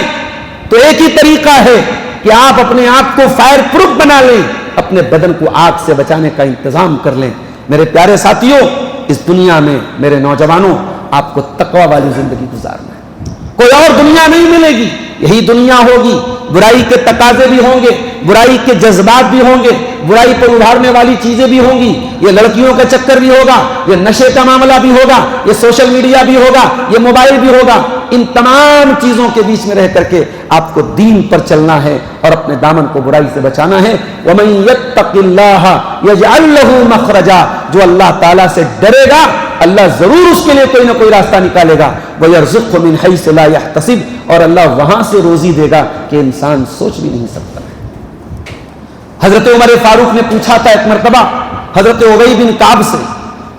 تو ایک ہی طریقہ ہے کہ آپ اپنے آپ کو فائر پروف بنا لیں، اپنے بدن کو آگ سے بچانے کا انتظام کر لیں۔ میرے پیارے ساتھیوں، اس دنیا میں میرے نوجوانوں آپ کو تقوی والی زندگی گزارنا ہے، کوئی اور دنیا نہیں ملے گی، یہی دنیا ہوگی۔ برائی کے تقاضے بھی ہوں گے، برائی کے جذبات بھی ہوں گے، برائی پر ابھارنے والی چیزیں بھی ہوں گی، یہ لڑکیوں کا چکر بھی ہوگا، یہ نشے کا معاملہ بھی ہوگا، یہ سوشل میڈیا بھی ہوگا، یہ موبائل بھی ہوگا۔ ان تمام چیزوں کے بیچ میں رہ کر کے آپ کو دین پر چلنا ہے اور اپنے دامن کو برائی سے بچانا ہے۔ وَمَن يَتَّقِ اللَّهَ يَجْعَل لَّهُ مَخْرَجًا، جو اللہ تعالیٰ سے ڈرے گا اللہ ضرور اس کے لیے کوئی نہ کوئی راستہ نکالے گا۔ وَيَرْزُقْهُ مِنْ حَيْثُ لَا يَحْتَسِبُ، اور اللہ وہاں سے روزی دے گا کہ انسان سوچ بھی نہیں سکتا۔ حضرت عمر فاروق نے پوچھا تھا ایک مرتبہ حضرت ابی بن کعب سے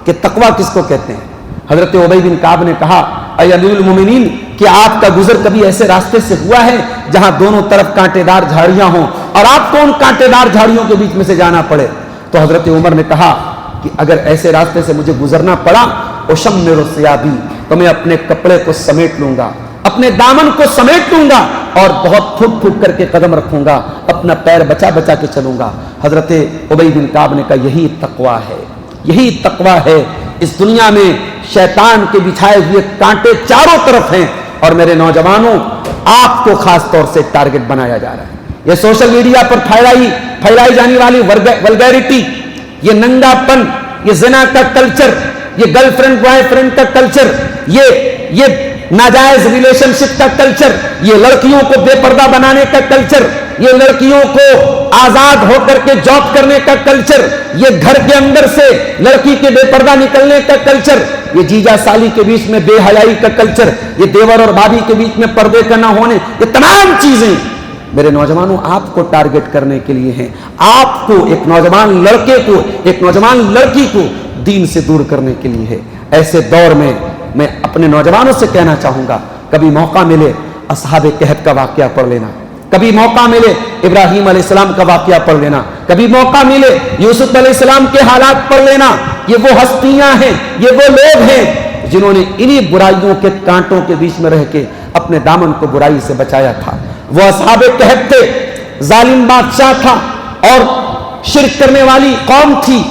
کہ تقویٰ کس کو کہتے ہیں؟ حضرت ابی بن کعب نے کہا اے امیر المومنین، کہ آپ کا گزر کبھی ایسے راستے سے ہوا ہے جہاں دونوں طرف کانٹے دار جھاڑیاں ہوں اور آپ کو ان کانٹے دار جھاڑیوں کے بیچ میں سے جانا پڑے؟ تو حضرت عمر نے کہا کہ اگر ایسے راستے سے مجھے گزرنا پڑا اشمر ثیابی، تو میں اپنے کپڑے کو سمیٹ لوں گا، اپنے دامن کو سمیٹ لوں گا اور بہت پھک پھک کر کے قدم رکھوں گا، اپنا پیر بچا بچا کے چلوں گا۔ حضرت ابی بن کعب نے کہا یہی تقویٰ ہے، یہی تقویٰ ہے۔ اس دنیا میں شیطان کے بچھائے ہوئے کانٹے چاروں طرف ہیں، اور میرے نوجوانوں آپ کو خاص طور سے ٹارگٹ بنایا جا رہا ہے۔ یہ سوشل میڈیا پر پھیلائی جانے والی ولگیرٹی، یہ ننگا پن، یہ زنا کا کلچر، یہ گرل فرینڈ بوائے فرینڈ کا کلچر، یہ ناجائز ریلیشن شپ کا کلچر، یہ لڑکیوں کو بے پردہ بنانے کا کلچر، یہ لڑکیوں کو آزاد ہو کر کے جاب کرنے کا کلچر، یہ گھر کے اندر سے لڑکی کے بے پردہ نکلنے کا کلچر، یہ جیجا سالی کے بیچ میں بے حیائی کا کلچر، یہ دیور اور بھابھی کے بیچ میں پردے کا نہ ہونے، یہ تمام چیزیں میرے نوجوانوں آپ کو ٹارگٹ کرنے کے لیے ہیں۔ آپ کو، ایک نوجوان لڑکے کو، ایک نوجوان لڑکی کو دین سے دور کرنے کے لیے ہے۔ ایسے دور میں میں اپنے نوجوانوں سے کہنا چاہوں گا، کبھی موقع ملے اصحاب کہف کا واقعہ پڑھ لینا، کبھی موقع ملے ابراہیم علیہ السلام کا واقعہ پڑھ لینا، کبھی موقع ملے یوسف علیہ السلام کے حالات پڑھ لینا۔ یہ وہ ہستیاں ہیں، یہ وہ لوگ ہیں جنہوں نے انہی برائیوں کے کانٹوں کے بیچ میں رہ کے اپنے دامن کو برائی سے بچایا تھا۔ وہ اصحاب کہف تھے، ظالم بادشاہ تھا اور شرک کرنے والی قوم تھی،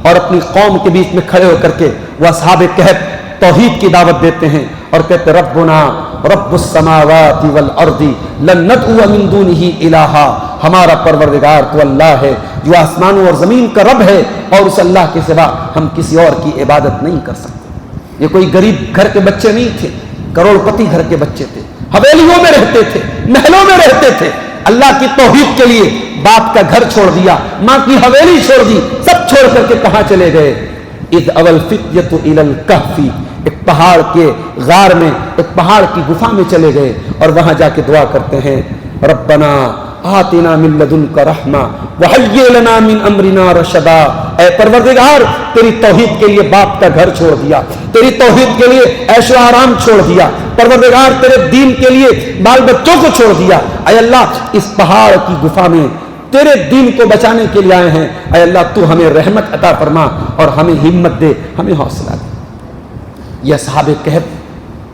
اور اپنی قوم کے بیچ میں کھڑے ہو کر کے وہ اصحاب کہف توحید کی دعوت دیتے ہیں اور کہتے ربنا رب السماوات والارض لن ندعو من دونہ الہا، ہمارا پروردگار تو اللہ ہے جو آسمانوں اور زمین کا رب ہے، اور اس اللہ کے سوا ہم کسی اور کی عبادت نہیں کر سکتے۔ یہ کوئی غریب گھر کے بچے نہیں تھے، کروڑ پتی گھر کے بچے تھے، حویلیوں میں رہتے تھے، محلوں میں رہتے تھے، اللہ کی توحید کے لیے باپ کا گھر چھوڑ دیا، ماں کی حویلی چھوڑ دی، سب چھوڑ کر کے کہاں چلے گئے؟ اذ اوى الفتية الى الكهف، ایک پہاڑ کے غار میں، ایک پہاڑ کی گفا میں چلے گئے اور وہاں جا کے دعا کرتے ہیں ربنا آتنا من لدنک رحمہ وہیئ لنا من امرنا رشدا، اے پروردگار تیری توحید کے لیے باپ کا گھر چھوڑ دیا، تیری توحید کے لیے عیش و آرام چھوڑ دیا، پروردگار تیرے دین کے لیے بال بچوں کو چھوڑ دیا، اے اللہ اس پہاڑ کی گفا میں تیرے دین کو بچانے کے لیے آئے ہیں، اے اللہ تو ہمیں رحمت عطا فرما اور ہمیں ہمت دے، ہمیں حوصلہ دے۔ یہ اصحاب کہف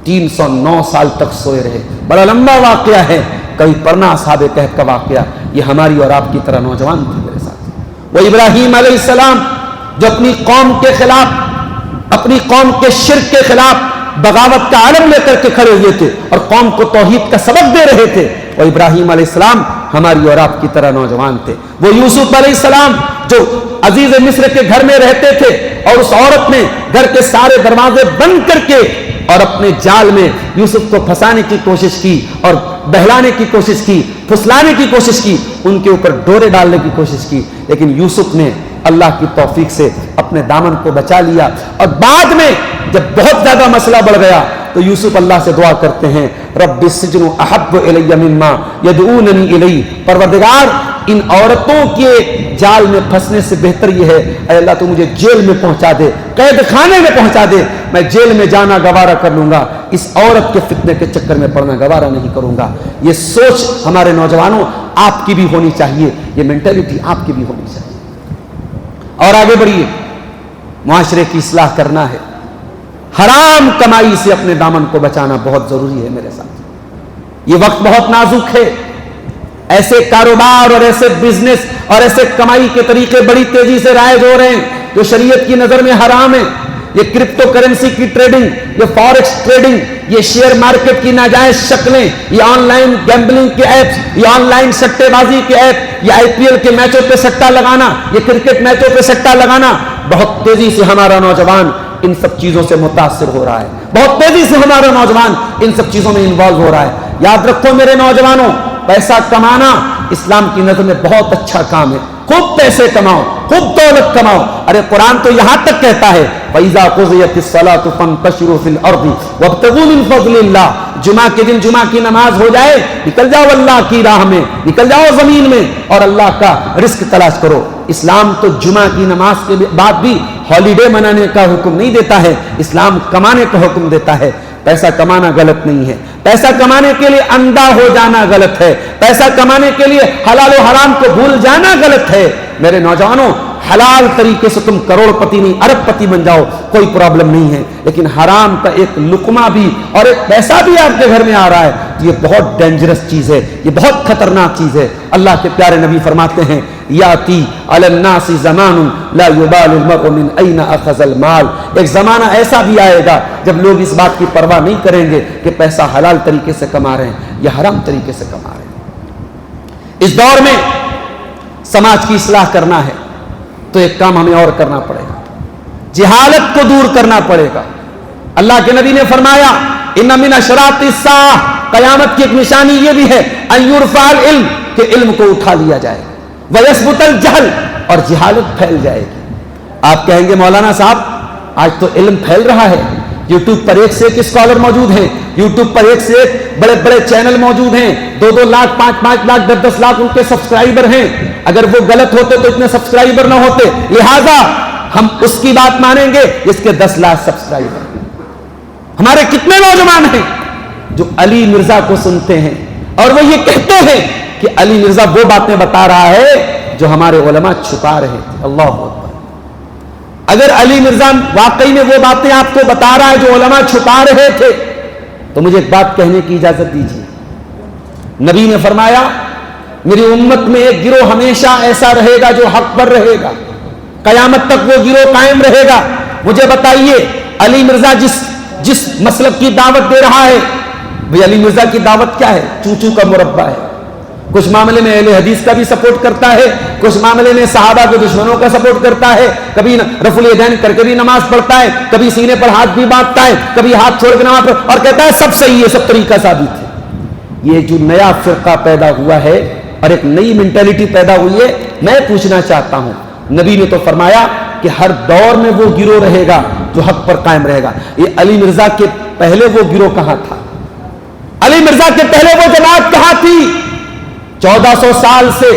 309 سال تک سوئے رہے، بڑا لمبا واقعہ ہے، کبھی پڑھنا اصحاب کہف کا واقعہ۔ یہ ہماری اور آپ کی طرح نوجوان تھے میرے ساتھ۔ وہ ابراہیم علیہ السلام جو اپنی قوم کے خلاف، اپنی قوم کے شرک کے خلاف بغاوت کا عالم لے کر کے کھڑے ہوئے تھے اور قوم کو توحید کا سبق دے رہے تھے، وہ ابراہیم علیہ السلام ہماری اور آپ کی طرح نوجوان تھے۔ وہ یوسف علیہ السلام جو عزیز مصر کے گھر میں رہتے تھے اور اس عورت نے گھر کے سارے دروازے بند کر کے اور اپنے جال میں یوسف کو پھنسانے کی کوشش کی اور بہلانے کی کوشش کی، پھسلانے کی کوشش کی، ان کے اوپر ڈورے ڈالنے کی کوشش کی، لیکن یوسف نے اللہ کی توفیق سے اپنے دامن کو بچا لیا۔ اور بعد میں جب بہت زیادہ مسئلہ بڑھ گیا تو یوسف اللہ سے دعا کرتے ہیں رب السجن احب الی مما یدعوننی الی، پروردگار ان عورتوں کے جال میں پھنسنے سے بہتر یہ ہے اے اللہ تو مجھے جیل میں پہنچا دے، قید خانے میں پہنچا دے، میں جیل میں جانا گوارا کر لوں گا، اس عورت کے فتنے کے چکر میں پڑنا گوارا نہیں کروں گا۔ یہ سوچ ہمارے نوجوانوں آپ کی بھی ہونی چاہیے، یہ مینٹلٹی آپ کی بھی ہونی چاہیے۔ اور آگے بڑھیے، معاشرے کی اصلاح کرنا ہے، حرام کمائی سے اپنے دامن کو بچانا بہت ضروری ہے میرے ساتھ۔ یہ وقت بہت نازک ہے، ایسے کاروبار اور ایسے بزنس اور ایسے کمائی کے طریقے بڑی تیزی سے رائج ہو رہے ہیں جو شریعت کی نظر میں حرام ہیں۔ یہ کرپٹو کرنسی کی ٹریڈنگ، یہ فارکس ٹریڈنگ، یہ شیئر مارکیٹ کی ناجائز شکلیں، یہ آن لائن گیمبلنگ کے ایپس، یہ آن لائن سٹے بازی کے ایپ، یہ IPL کے میچوں پہ سٹا لگانا، یہ کرکٹ میچوں پہ سٹا لگانا، بہت تیزی سے ہمارا نوجوان ان سب چیزوں سے متاثر ہو رہا ہے، بہت تیزی سے ہمارا نوجوان ان سب چیزوں میں انوالو ہو رہا ہے۔ یاد رکھو میرے نوجوانوں، پیسہ کمانا اسلام کی نظر میں بہت اچھا کام ہے، خوب پیسے کماؤ، خوب دولت کماؤ۔ ارے قرآن تو یہاں تک کہتا ہے وَإِذَا قُضِيَتِ الصَّلَاةُ فَانتَشِرُوا فِي الْأَرْضِ وَابْتَغُوا مِن فَضْلِ اللَّهِ۔ جمعہ کے دن جمعہ کی نماز ہو جائے، نکل جاؤ اللہ کی راہ میں، نکل جاؤ زمین میں اور اللہ کا رزق تلاش کرو۔ اسلام تو جمعہ کی نماز کے بعد بھی ہالیڈے منانے کا حکم نہیں دیتا ہے، اسلام کمانے کا حکم دیتا ہے۔ پیسہ کمانا غلط نہیں ہے، پیسہ کمانے کے لیے اندھا ہو جانا غلط ہے، پیسہ کمانے کے لیے حلال و حرام کو بھول جانا غلط ہے۔ میرے نوجوانوں، حلال طریقے سے تم کروڑ پتی نہیں ارب پتی بن جاؤ، کوئی پرابلم نہیں ہے، لیکن حرام کا ایک لقمہ بھی اور ایک پیسہ بھی آپ کے گھر میں آ رہا ہے، یہ بہت ڈینجرس چیز ہے، یہ بہت خطرناک چیز ہے۔ اللہ کے پیارے نبی فرماتے ہیں یاتی علی الناس زمان لا یبال المرء من این اخذ المال۔ ایک زمانہ ایسا بھی آئے گا جب لوگ اس بات کی پرواہ نہیں کریں گے کہ پیسہ حلال طریقے سے کما رہے ہیں یا حرام طریقے سے کما رہے ہیں۔ اس دور میں سماج کی اصلاح کرنا ہے تو ایک کام ہمیں اور کرنا پڑے گا، جہالت کو دور کرنا پڑے گا۔ اللہ کے نبی نے فرمایا ان من اشراط الساعہ، قیامت کی ایک نشانی یہ بھی ہے ان یرفع العلم، کہ علم کو اٹھا لیا جائے، ویثبت الجہل، اور جہالت پھیل جائے گی۔ آپ کہیں گے مولانا صاحب آج تو علم پھیل رہا ہے، یوٹیوب پر ایک سے ایک اسکالر موجود ہیں، یوٹیوب پر ایک سے ایک بڑے بڑے چینل موجود ہیں، 2-2 لاکھ 5-5 لاکھ 10-10 لاکھ ان کے سبسکرائبر ہیں۔ اگر وہ غلط ہوتے تو اتنے سبسکرائبر نہ ہوتے، لہذا ہم اس کی بات مانیں گے جس کے 10 لاکھ سبسکرائبر۔ ہمارے کتنے نوجوان ہیں جو علی مرزا کو سنتے ہیں اور وہ یہ کہتے ہیں کہ علی مرزا وہ باتیں بتا رہا ہے جو ہمارے علماء چھپا رہے تھے۔ اللہ اکبر! اگر علی مرزا واقعی میں وہ باتیں آپ کو بتا رہا ہے جو علماء چھپا رہے تھے تو مجھے ایک بات کہنے کی اجازت دیجیے۔ نبی نے فرمایا میری امت میں ایک گروہ ہمیشہ ایسا رہے گا جو حق پر رہے گا، قیامت تک وہ گروہ قائم رہے گا۔ مجھے بتائیے علی مرزا جس مسلک کی دعوت دے رہا ہے، بھئی علی مرزا کی دعوت کیا ہے؟ چوچو کا مربع ہے۔ کچھ معاملے میں اہل حدیث کا بھی سپورٹ کرتا ہے، کچھ معاملے میں صحابہ کے دشمنوں کا سپورٹ کرتا ہے، کبھی رفع الیدین کر کے بھی نماز پڑھتا ہے، کبھی سینے پر ہاتھ بھی باندھتا ہے، کبھی ہاتھ چھوڑ کے نماز پڑھ اور کہتا ہے سب صحیح ہے، سب طریقہ ثابت ہے۔ یہ جو نیا فرقہ پیدا ہوا ہے اور ایک نئی مینٹیلٹی پیدا ہوئی ہے، میں پوچھنا چاہتا ہوں، نبی نے تو فرمایا کہ ہر دور میں وہ گروہ رہے گا جو حق پر قائم رہے گا۔ یہ علی مرزا کے پہلے وہ گروہ کہاں تھا؟ علی مرزا کے پہلے وہ جماعت کہاں تھی؟ 1400 سال سے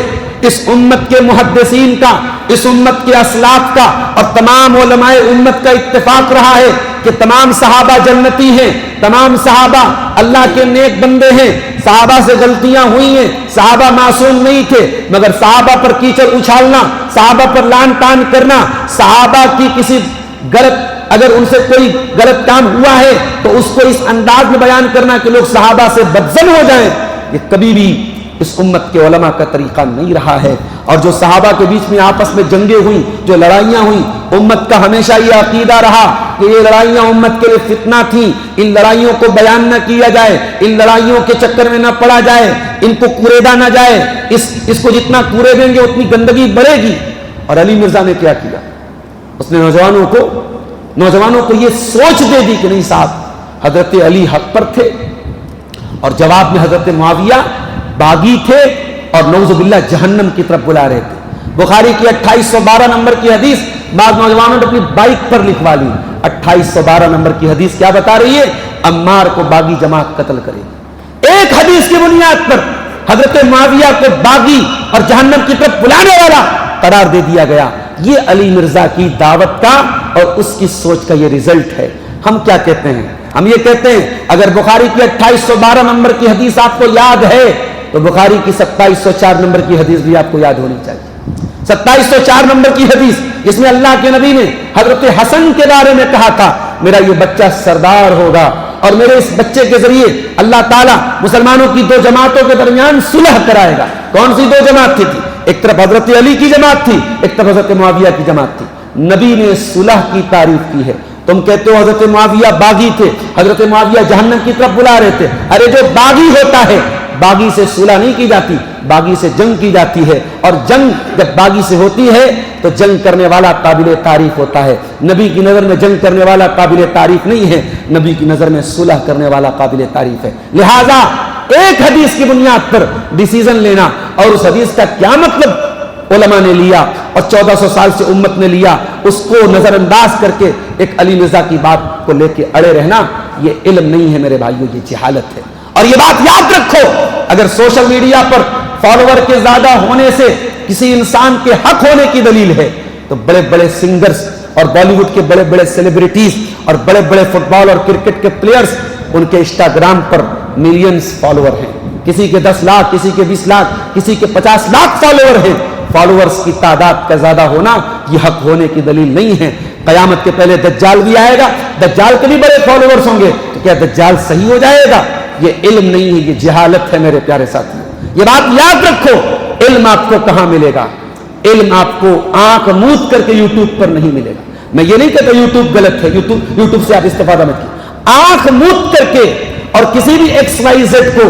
اس امت کے محدثین کا، اس امت کے اسلاف کا اور تمام علماء امت کا اتفاق رہا ہے کہ تمام صحابہ جنتی ہیں، تمام صحابہ اللہ کے نیک بندے ہیں، صحابہ سے غلطیاں ہوئی ہیں، صحابہ معصوم نہیں تھے، مگر صحابہ پر کیچڑ اچھالنا، صحابہ پر لان تان کرنا، صحابہ کی کسی غلط اگر ان سے کوئی غلط کام ہوا ہے تو اس کو اس انداز میں بیان کرنا کہ لوگ صحابہ سے بدظن ہو جائیں، یہ کبھی بھی اس امت کے علماء کا طریقہ نہیں رہا ہے۔ اور جو صحابہ کے بیچ میں آپس میں جنگیں ہوئیں، جو لڑائیاں ہوئیں، امت کا ہمیشہ یہ عقیدہ رہا کہ یہ لڑائیاں امت کے لیے فتنہ تھیں، ان لڑائیوں کو بیان نہ کیا جائے، ان لڑائیوں کے چکر میں نہ پڑا جائے، ان کو کوریدا نہ جائے، اس کو جتنا کورے دیں گے اتنی گندگی بڑھے گی۔ اور علی مرزا نے کیا کیا؟ اس نے نوجوانوں کو یہ سوچ دے دی کہ نہیں صاحب حضرت علی حق پر تھے، اور جواب میں حضرت معاویہ باغی تھے اور نعوذ باللہ جہنم کی طرف بلا رہے تھے۔ بخاری کی 2812 نمبر کی حدیث بعض نوجوانوں نے اپنی بائک پر لکھوا لی۔ 2812 نمبر کی حدیث کیا بتا رہی ہے؟ عمار کو باغی جماعت قتل کرے گی۔ ایک حدیث کی بنیاد پر حضرت معاویہ کو باغی اور جہنم کی طرف بلانے والا قرار دے دیا گیا۔ یہ علی مرزا کی دعوت کا اور اس کی سوچ کا یہ ریزلٹ ہے۔ ہم کیا کہتے ہیں؟ ہم یہ کہتے ہیں اگر بخاری کی 2812 نمبر کی حدیث آپ کو یاد ہے تو بخاری کی 2704 نمبر کی حدیث بھی آپ کو یاد ہونی چاہیے۔ 2704 نمبر کی حدیث جس میں اللہ کے نبی نے حضرت حسن کے بارے میں کہا تھا میرا یہ بچہ سردار ہوگا اور میرے اس بچے کے ذریعے اللہ تعالیٰ مسلمانوں کی دو جماعتوں کے درمیان صلح کرائے گا۔ کون سی دو جماعت تھی؟ ایک طرف حضرت علی کی جماعت تھی، ایک طرف حضرت معاویہ کی جماعت تھی۔ نبی نے صلح کی تعریف کی ہے، تم کہتے ہو حضرت معاویہ باغی تھے، حضرت معاویہ جہنم کی طرف بلا رہے تھے. ارے جو باغی ہوتا ہے، باغی سے صلح نہیں کی جاتی، باغی سے جنگ کی جاتی ہے. اور جنگ جب باغی سے ہوتی ہے تو جنگ کرنے والا قابل تعریف ہوتا ہے. نبی کی نظر میں جنگ کرنے والا قابل تعریف نہیں ہے، نبی کی نظر میں صلح کرنے والا قابل تعریف ہے. لہذا ایک حدیث کی بنیاد پر ڈیسیزن لینا، اور اس حدیث کا کیا مطلب علماء نے لیا اور 1400 سال سے امت نے لیا، اس کو نظر انداز کر کے ایک علی مرزا کی بات کو لے کے اڑے رہنا، یہ علم نہیں ہے میرے بھائیوں، یہ جہالت ہے. اور یہ بات یاد رکھو، اگر سوشل میڈیا پر فالوور کے زیادہ ہونے سے کسی انسان کے حق ہونے کی دلیل ہے تو بڑے بڑے سنگرز اور بالی ووڈ کے بڑے بڑے سیلیبریٹیز اور بڑے بڑے فٹ بال اور کرکٹ کے پلیئرز، ان کے انسٹاگرام پر ملینز فالوور ہیں. کسی کے 10 لاکھ، کسی کے 20 لاکھ، کسی کے 50 لاکھ فالوور ہیں. فالوورز کی تعداد کا زیادہ ہونا یہ حق ہونے کی دلیل نہیں ہے. قیامت کے پہلے دجال بھی آئے گا، دجال کے بھی بڑے فالوورز ہوں گے، تو کیا دجال صحیح ہو جائے گا؟ یہ علم نہیں ہے، یہ جہالت ہے میرے پیارے ساتھی. یہ بات یاد رکھو. علم آپ کو کہاں ملے گا؟ علم آپ کو آنکھ موند کر کے یوٹیوب پر نہیں ملے گا. میں یہ نہیں کہتا یوٹیوب غلط ہے، یوٹیوب سے آپ استفادہ مت کیجیے. آنکھ موند کر کے اور کسی بھی ایکس وائی زیڈ کو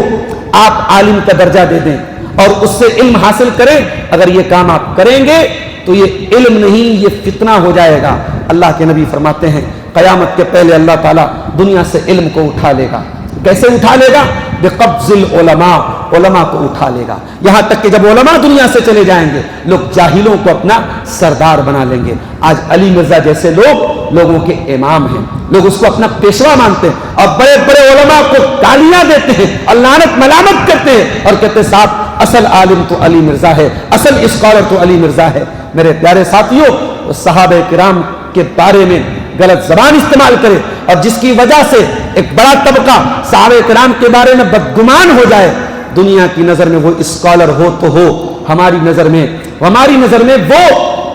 آپ عالم کا درجہ دے دیں اور اس سے علم حاصل کریں، اگر یہ کام آپ کریں گے تو یہ علم نہیں، یہ فتنہ ہو جائے گا. اللہ کے نبی فرماتے ہیں قیامت کے پہلے اللہ تعالیٰ دنیا سے علم کو اٹھا لے گا. کیسے اٹھا لے گا؟ بقبض العلماء، علماء کو اٹھا لے گا. یہاں تک کہ جب علماء دنیا سے چلے جائیں گے، لوگ جاہلوں کو اپنا سردار بنا لیں گے. آج علی مرزا جیسے لوگ لوگوں کے امام ہیں، لوگ اس کو اپنا پیشوا مانتے ہیں اور بڑے بڑے علماء کو گالیاں دیتے ہیں اور لعنت ملامت کرتے ہیں اور کہتے ہیں صاحب اصل عالم تو علی مرزا ہے، اصل اسکالر تو علی مرزا ہے. میرے پیارے ساتھیوں، صحابہ کرام کے بارے میں غلط زبان استعمال کرے اور جس کی وجہ سے ایک بڑا طبقہ صحابہ کرام کے بارے میں بدگمان ہو جائے، دنیا کی نظر میں وہ اسکالر ہو تو ہو، ہماری نظر میں وہ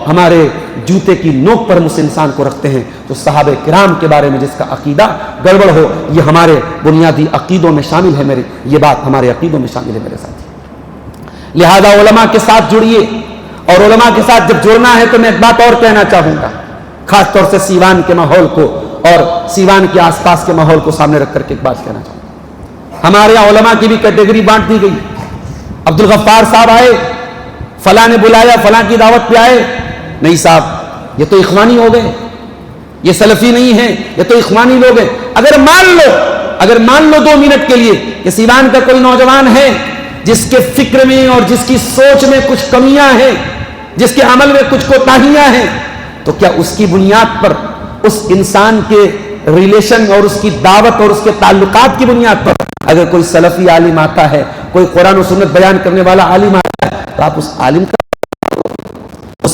ہمارے جوتے کی نوک پر اس انسان کو رکھتے ہیں تو صحابہ کرام کے بارے میں جس کا عقیدہ گڑبڑ ہو، یہ ہمارے بنیادی عقیدوں میں شامل ہے. یہ بات ہمارے عقیدوں میں شامل ہے میرے ساتھی. لہذا علماء کے ساتھ جڑیے، اور علماء کے ساتھ جب جڑنا ہے تو میں ایک بات اور کہنا چاہوں گا، خاص طور سے سیوان کے ماحول کو اور سیوان کے آس پاس کے ماحول کو سامنے رکھ کر کے ایک بات کہنا چاہوں گا. ہمارے یہاں علماء کی بھی کیٹیگری بانٹ دی گئی. عبد الغفار صاحب آئے، فلاں نے بلایا، فلاں کی دعوت پہ آئے. نہیں صاحب، یہ تو اخوانی ہو گئے، یہ سلفی نہیں ہیں، یہ تو اخوانی لوگ ہیں. اگر مان لو 2 منٹ کے لیے کہ سیوان کا کوئی نوجوان ہے جس کے فکر میں اور جس کی سوچ میں کچھ کمیاں ہیں، جس کے عمل میں کچھ کوتاہیاں ہیں، تو کیا اس کی بنیاد پر اس انسان کے ریلیشن اور اس کی دعوت اور اس کے تعلقات کی بنیاد پر اگر کوئی سلفی عالم آتا ہے، کوئی قرآن و سنت بیان کرنے والا عالم آتا ہے، تو آپ اس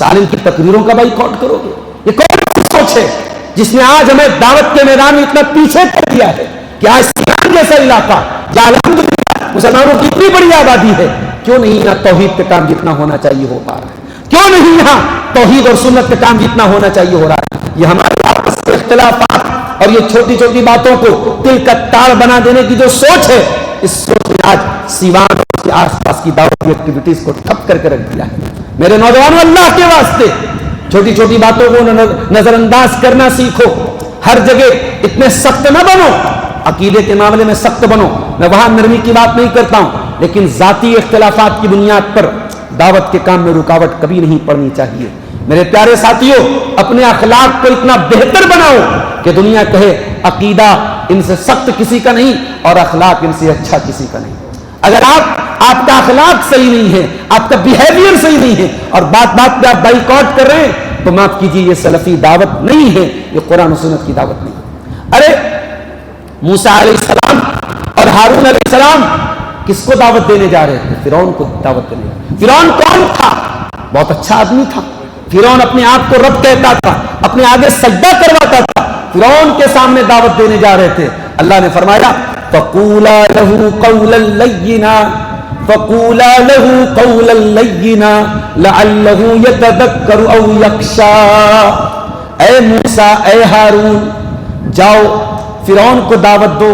عالم کی تقریروں کا بائیکاٹ کرو گے؟ یہ کون سی سوچ ہے جس نے آج ہمیں دعوت کے میدان میں اتنا پیچھے کر دیا ہے کہ آج سیوان جیسا علاقہ جہاں الحمدللہ مسلمانوں کی اتنی بڑی آبادی ہے، کیوں نہیں یہاں توحید کا کام جتنا ہونا چاہیے ہو پا رہا ہے؟ کیوں نہیں یہاں توحید اور سنت کا کام جتنا ہونا چاہیے ہو رہا ہے؟ یہ ہمارے آپس کے اختلافات اور یہ چھوٹی چھوٹی باتوں کو دل کا تاڑ بنا دینے کی جو سوچ ہے، اس سوچ نے آج سیوان اور اس کے آس پاس کی دعوتی ایکٹیویٹیز کو ٹھپ کر کے رکھ دیا ہے. میرے نوجوانوں، اللہ کے واسطے چھوٹی چھوٹی باتوں کو نظر انداز کرنا سیکھو. ہر جگہ اتنے سخت نہ بنو، عقیدے کے معاملے میں سخت بنو. میں وہاں نرمی کی بات نہیں کرتا ہوں، لیکن ذاتی اختلافات کی بنیاد پر دعوت کے کام میں رکاوٹ کبھی نہیں پڑنی چاہیے. میرے پیارے ساتھیوں، اپنے اخلاق کو اتنا بہتر بناؤ کہ دنیا کہے عقیدہ ان سے سخت کسی کا نہیں اور اخلاق ان سے اچھا کسی کا نہیں. اگر آپ کا اخلاق صحیح نہیں ہے، آپ کا بیہیویئر صحیح نہیں ہے اور بات بات پہ آپ بائیکاٹ کر رہے ہیں، تو معاف کیجیے، یہ سلفی دعوت نہیں ہے، یہ قرآن و سنت کی دعوت نہیں. ارے موسیٰ علیہ السلام اور ہارون علیہ السلام کس کو دعوت دینے جا رہے تھے؟ فرعون کو دعوت دینے. فرعون کون تھا؟ بہت اچھا آدمی تھا. فرعون اپنے آپ کو رب کہتا تھا، اپنے آگے سجدہ کرواتا تھا. فرعون کے سامنے دعوت دینے جا رہے تھے. اللہ نے فرمایا فَقُولَا لَهُ قَوْلًا لَيِّنًا فَقُولَا لَهُ قَوْلًا لَيِّنًا لَعَلَّهُ يَتَذَكَّرُ أَوْ يَخْشَىٰ. اے موسیٰ، اے ہارون، جاؤ فرعون کو دعوت دو،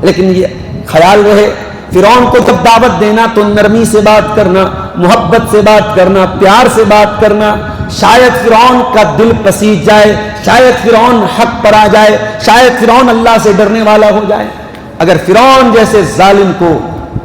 لیکن یہ خیال رہے فرعون کو جب دعوت دینا تو نرمی سے بات کرنا، محبت سے بات کرنا، پیار سے بات کرنا. شاید فرعون کا دل پسیج جائے، شاید فرعون حق پر آ جائے, شاید فرعون اللہ سے ڈرنے والا ہو جائے. اگر فرعون جیسے ظالم کو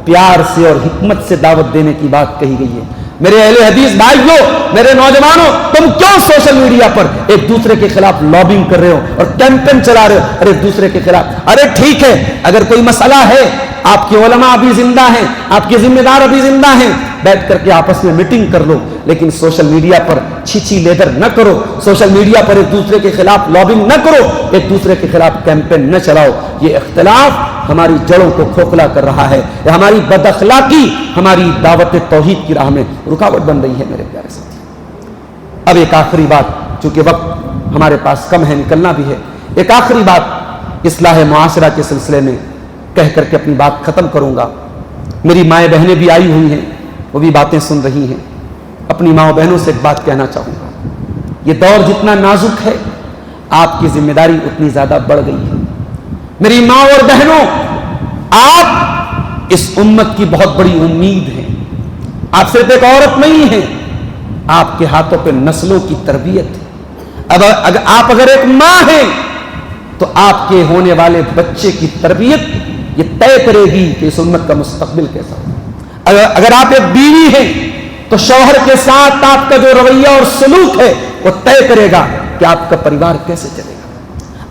پیار سے اور حکمت سے دعوت دینے کی بات کہی گئی ہے, میرے اہل حدیث بھائیوں, میرے نوجوانوں, تم کیوں سوشل میڈیا پر ایک دوسرے کے خلاف لابنگ کر رہے ہو اور کیمپین چلا رہے ہو اور ایک دوسرے کے خلاف؟ ارے ٹھیک ہے, اگر کوئی مسئلہ ہے, آپ کے علماء ابھی زندہ ہیں, آپ کے ذمہ دار ابھی زندہ ہیں, بیٹھ کر کے آپس میں میٹنگ کر لو, لیکن سوشل میڈیا پر چھیچی لیدر نہ کرو, سوشل میڈیا پر ایک دوسرے کے خلاف لابنگ نہ کرو, ایک دوسرے کے خلاف کیمپین نہ چلاؤ. یہ اختلاف ہماری جڑوں کو کھوکھلا کر رہا ہے, یہ ہماری بد اخلاقی ہماری دعوت توحید کی راہ میں رکاوٹ بن رہی ہے میرے پیارے ساتھی. اب ایک آخری بات, چونکہ وقت ہمارے پاس کم ہے, نکلنا بھی ہے, ایک آخری بات اصلاح معاشرہ کے سلسلے میں کہہ کر کے اپنی بات ختم کروں گا. میری مائیں بہنیں بھی آئی ہوئی ہیں, وہ بھی باتیں سن رہی ہیں. اپنی ماں بہنوں سے ایک بات کہنا چاہوں گا, یہ دور جتنا نازک ہے آپ کی ذمہ داری اتنی زیادہ بڑھ گئی ہے. میری ماں اور بہنوں, آپ اس امت کی بہت بڑی امید ہیں. آپ صرف ایک عورت نہیں ہیں, آپ کے ہاتھوں پہ نسلوں کی تربیت ہے. اب آپ اگر ایک ماں ہیں تو آپ کے ہونے والے بچے کی تربیت یہ طے کرے گی کہ اس امت کا مستقبل کیسا ہو. اگر آپ ایک بیوی ہیں تو شوہر کے ساتھ آپ کا جو رویہ اور سلوک ہے وہ طے کرے گا کہ آپ کا پریوار کیسے چلے گا.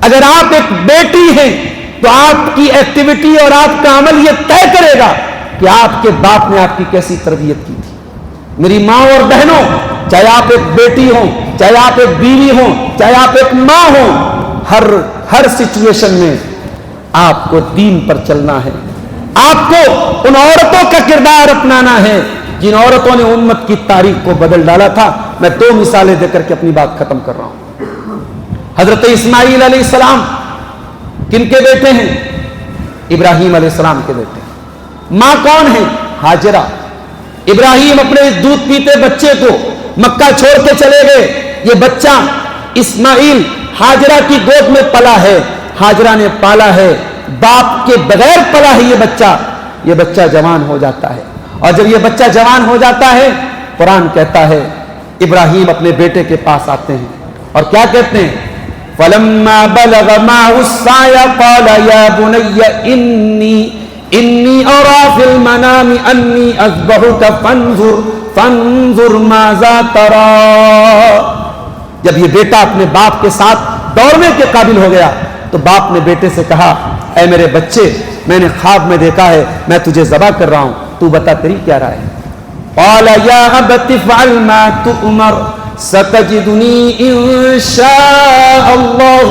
اگر آپ ایک بیٹی ہیں تو آپ کی ایکٹیویٹی اور آپ کا عمل یہ طے کرے گا کہ آپ کے باپ نے آپ کی کیسی تربیت کی تھی. میری ماں اور بہنوں, چاہے آپ ایک بیٹی ہوں, چاہے آپ ایک بیوی ہوں, چاہے آپ ایک ماں ہوں, ہر سچویشن میں آپ کو دین پر چلنا ہے. آپ کو ان عورتوں کا کردار اپنانا ہے جن عورتوں نے امت کی تاریخ کو بدل ڈالا تھا. میں 2 مثالیں دے کر کے اپنی بات ختم کر رہا ہوں. حضرت اسماعیل علیہ السلام کن کے بیٹے ہیں؟ ابراہیم علیہ السلام کے بیٹے. ماں کون ہے؟ ہاجرہ. ابراہیم اپنے دودھ پیتے بچے کو مکہ چھوڑ کے چلے گئے. یہ بچہ اسماعیل ہاجرہ کی گود میں پلا ہے, ہاجرہ نے پالا ہے, باپ کے بغیر پلا ہے یہ بچہ جوان ہو جاتا ہے. اور جب یہ بچہ جوان ہو جاتا ہے, قرآن کہتا ہے ابراہیم اپنے بیٹے کے پاس آتے ہیں اور کیا کہتے ہیں؟ فَلَمَّا بَلَغَ مَعَهُ السَّعْيَ قَالَ يَا بُنَيَّ إِنِّي أَرَىٰ فِي الْمَنَامِ أَنِّي أَذْبَحُكَ فَانظُرْ مَاذَا تَرَىٰ. جب یہ بیٹا اپنے باپ کے ساتھ دوڑنے کے قابل ہو گیا تو باپ نے بیٹے سے کہا, اے میرے بچے, میں نے خواب میں دیکھا ہے میں تجھے ذبح کر رہا ہوں, تو بتا تیری کیا رائے ہے؟ قال یا ابت افعل ما تؤمر ستجدنی ان شاء اللہ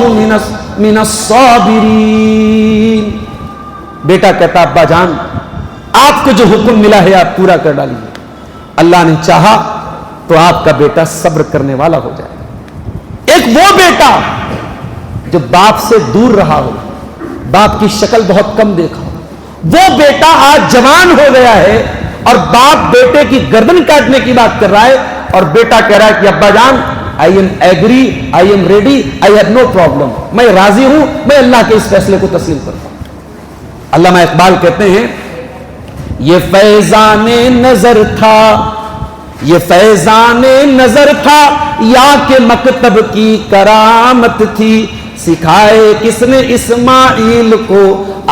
من الصابرین. بیٹا کہتا, ابا جان آپ کو جو حکم ملا ہے آپ پورا کر ڈالیے. اللہ نے چاہا تو آپ کا بیٹا صبر کرنے والا ہو جائے. ایک وہ بیٹا جو باپ سے دور رہا ہو, باپ کی شکل بہت کم دیکھا ہو, وہ بیٹا آج جوان ہو گیا ہے اور باپ بیٹے کی گردن کاٹنے کی بات کر رہا ہے اور بیٹا کہہ رہا ہے کہ ابا جان I am agree, I am ready, I have no problem, میں راضی ہوں, میں اللہ کے اس فیصلے کو تسلیم کرتا ہوں. علامہ اقبال کہتے ہیں یہ فیضان نظر تھا, یہ فیضان نظر تھا یا کہ مکتب کی کرامت تھی, سکھائے کس نے اسماعیل کو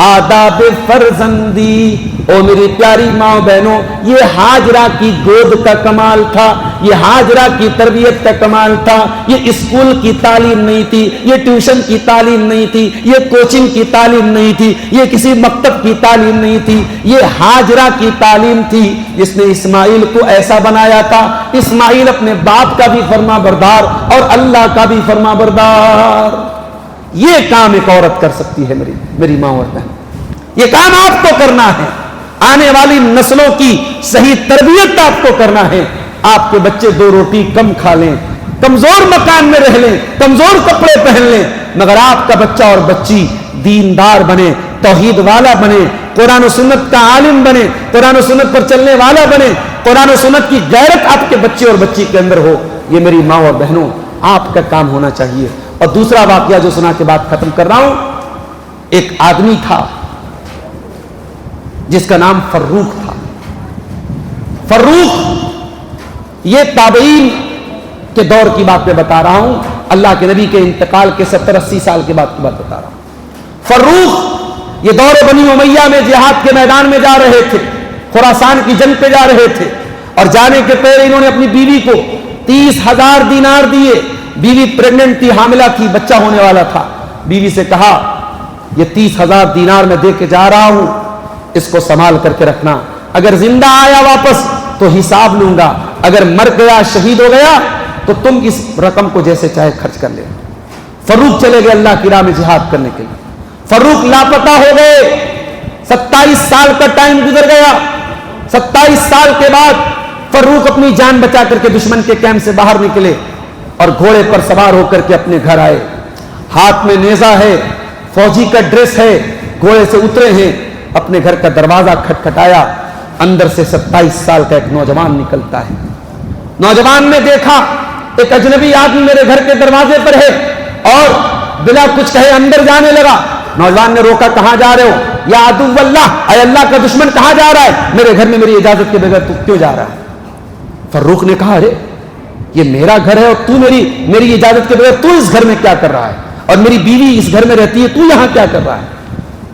آداب فرزندی. او میری پیاری ماں بہنوں, یہ ہاجرہ کی گود کا کمال تھا, یہ ہاجرہ کی تربیت کا کمال تھا. یہ اسکول کی تعلیم نہیں تھی, یہ ٹیوشن کی تعلیم نہیں تھی, یہ کوچنگ کی تعلیم نہیں تھی, یہ کسی مکتب کی تعلیم نہیں تھی, یہ ہاجرہ کی تعلیم تھی جس نے اسماعیل کو ایسا بنایا تھا. اسماعیل اپنے باپ کا بھی فرما بردار اور اللہ کا بھی فرما بردار. یہ کام ایک عورت کر سکتی ہے میری ماں اور بہن, یہ کام آپ کو کرنا ہے. آنے والی نسلوں کی صحیح تربیت آپ کو کرنا ہے. آپ کے بچے 2 روٹی کم کھا لیں, کمزور مکان میں رہ لیں, کمزور کپڑے پہن لیں, مگر آپ کا بچہ اور بچی دیندار بنے, توحید والا بنے, قرآن و سنت کا عالم بنے, قرآن و سنت پر چلنے والا بنے, قرآن و سنت کی غیرت آپ کے بچے اور بچی کے اندر ہو. یہ میری ماں اور بہنوں آپ کا کام ہونا چاہیے. اور دوسرا واقعہ جو سنا کے بعد ختم کر رہا ہوں, ایک آدمی تھا جس کا نام فروخ تھا. فروخ یہ تابعین کے دور کی بات میں بتا رہا ہوں. اللہ کے نبی کے انتقال کے 70-80 سال کے بعد کی بات بتا رہا ہوں۔ فروخ یہ دور بنی امیہ میں جہاد کے میدان میں جا رہے تھے، خراسان کی جنگ پہ جا رہے تھے، اور جانے کے پہلے انہوں نے اپنی بیوی کو 30,000 دینار دیے۔ بیوی پریگننٹ تھی، حاملہ تھی، بچہ ہونے والا تھا۔ بیوی سے کہا یہ 30,000 دینار میں دے کے جا رہا ہوں، اس کو سنبھال کر کے رکھنا، اگر زندہ آیا واپس تو حساب لوں گا، اگر مر گیا شہید ہو گیا تو تم اس رقم کو جیسے چاہے خرچ کر لے۔ فروخ چلے گئے اللہ کی راہ میں جہاد کرنے کے لیے۔ فروخ لاپتہ ہو گئے، 27 سال کا ٹائم گزر گیا۔ 27 سال کے بعد فروخ اپنی جان بچا کر کے دشمن کے کیمپ سے باہر نکلے اور گھوڑے پر سوار ہو کر کے اپنے گھر آئے۔ ہاتھ میں نیزہ ہے، فوجی کا ڈریس ہے، گھوڑے سے اترے ہیں، اپنے گھر کا دروازہ کھٹکھٹایا، اندر سے 27 سال کا ایک نوجوان نکلتا ہے۔ نوجوان نے دیکھا ایک اجنبی آدمی میرے گھر کے دروازے پر ہے، اور بلا کچھ کہے اندر جانے لگا۔ نوجوان نے روکا، کہاں جا رہے ہو؟ یا عدو اللہ، اے اللہ کا دشمن کہاں جا رہا ہے؟ میرے گھر میں میری اجازت کے بغیر تو کیوں جا رہا ہے؟ فروخ نے کہا ارے یہ میرا گھر ہے اور تو میری اجازت کے بغیر تو اس گھر میں کیا کر رہا ہے؟ اور میری بیوی اس گھر میں رہتی ہے، تو یہاں کیا کر رہا ہے؟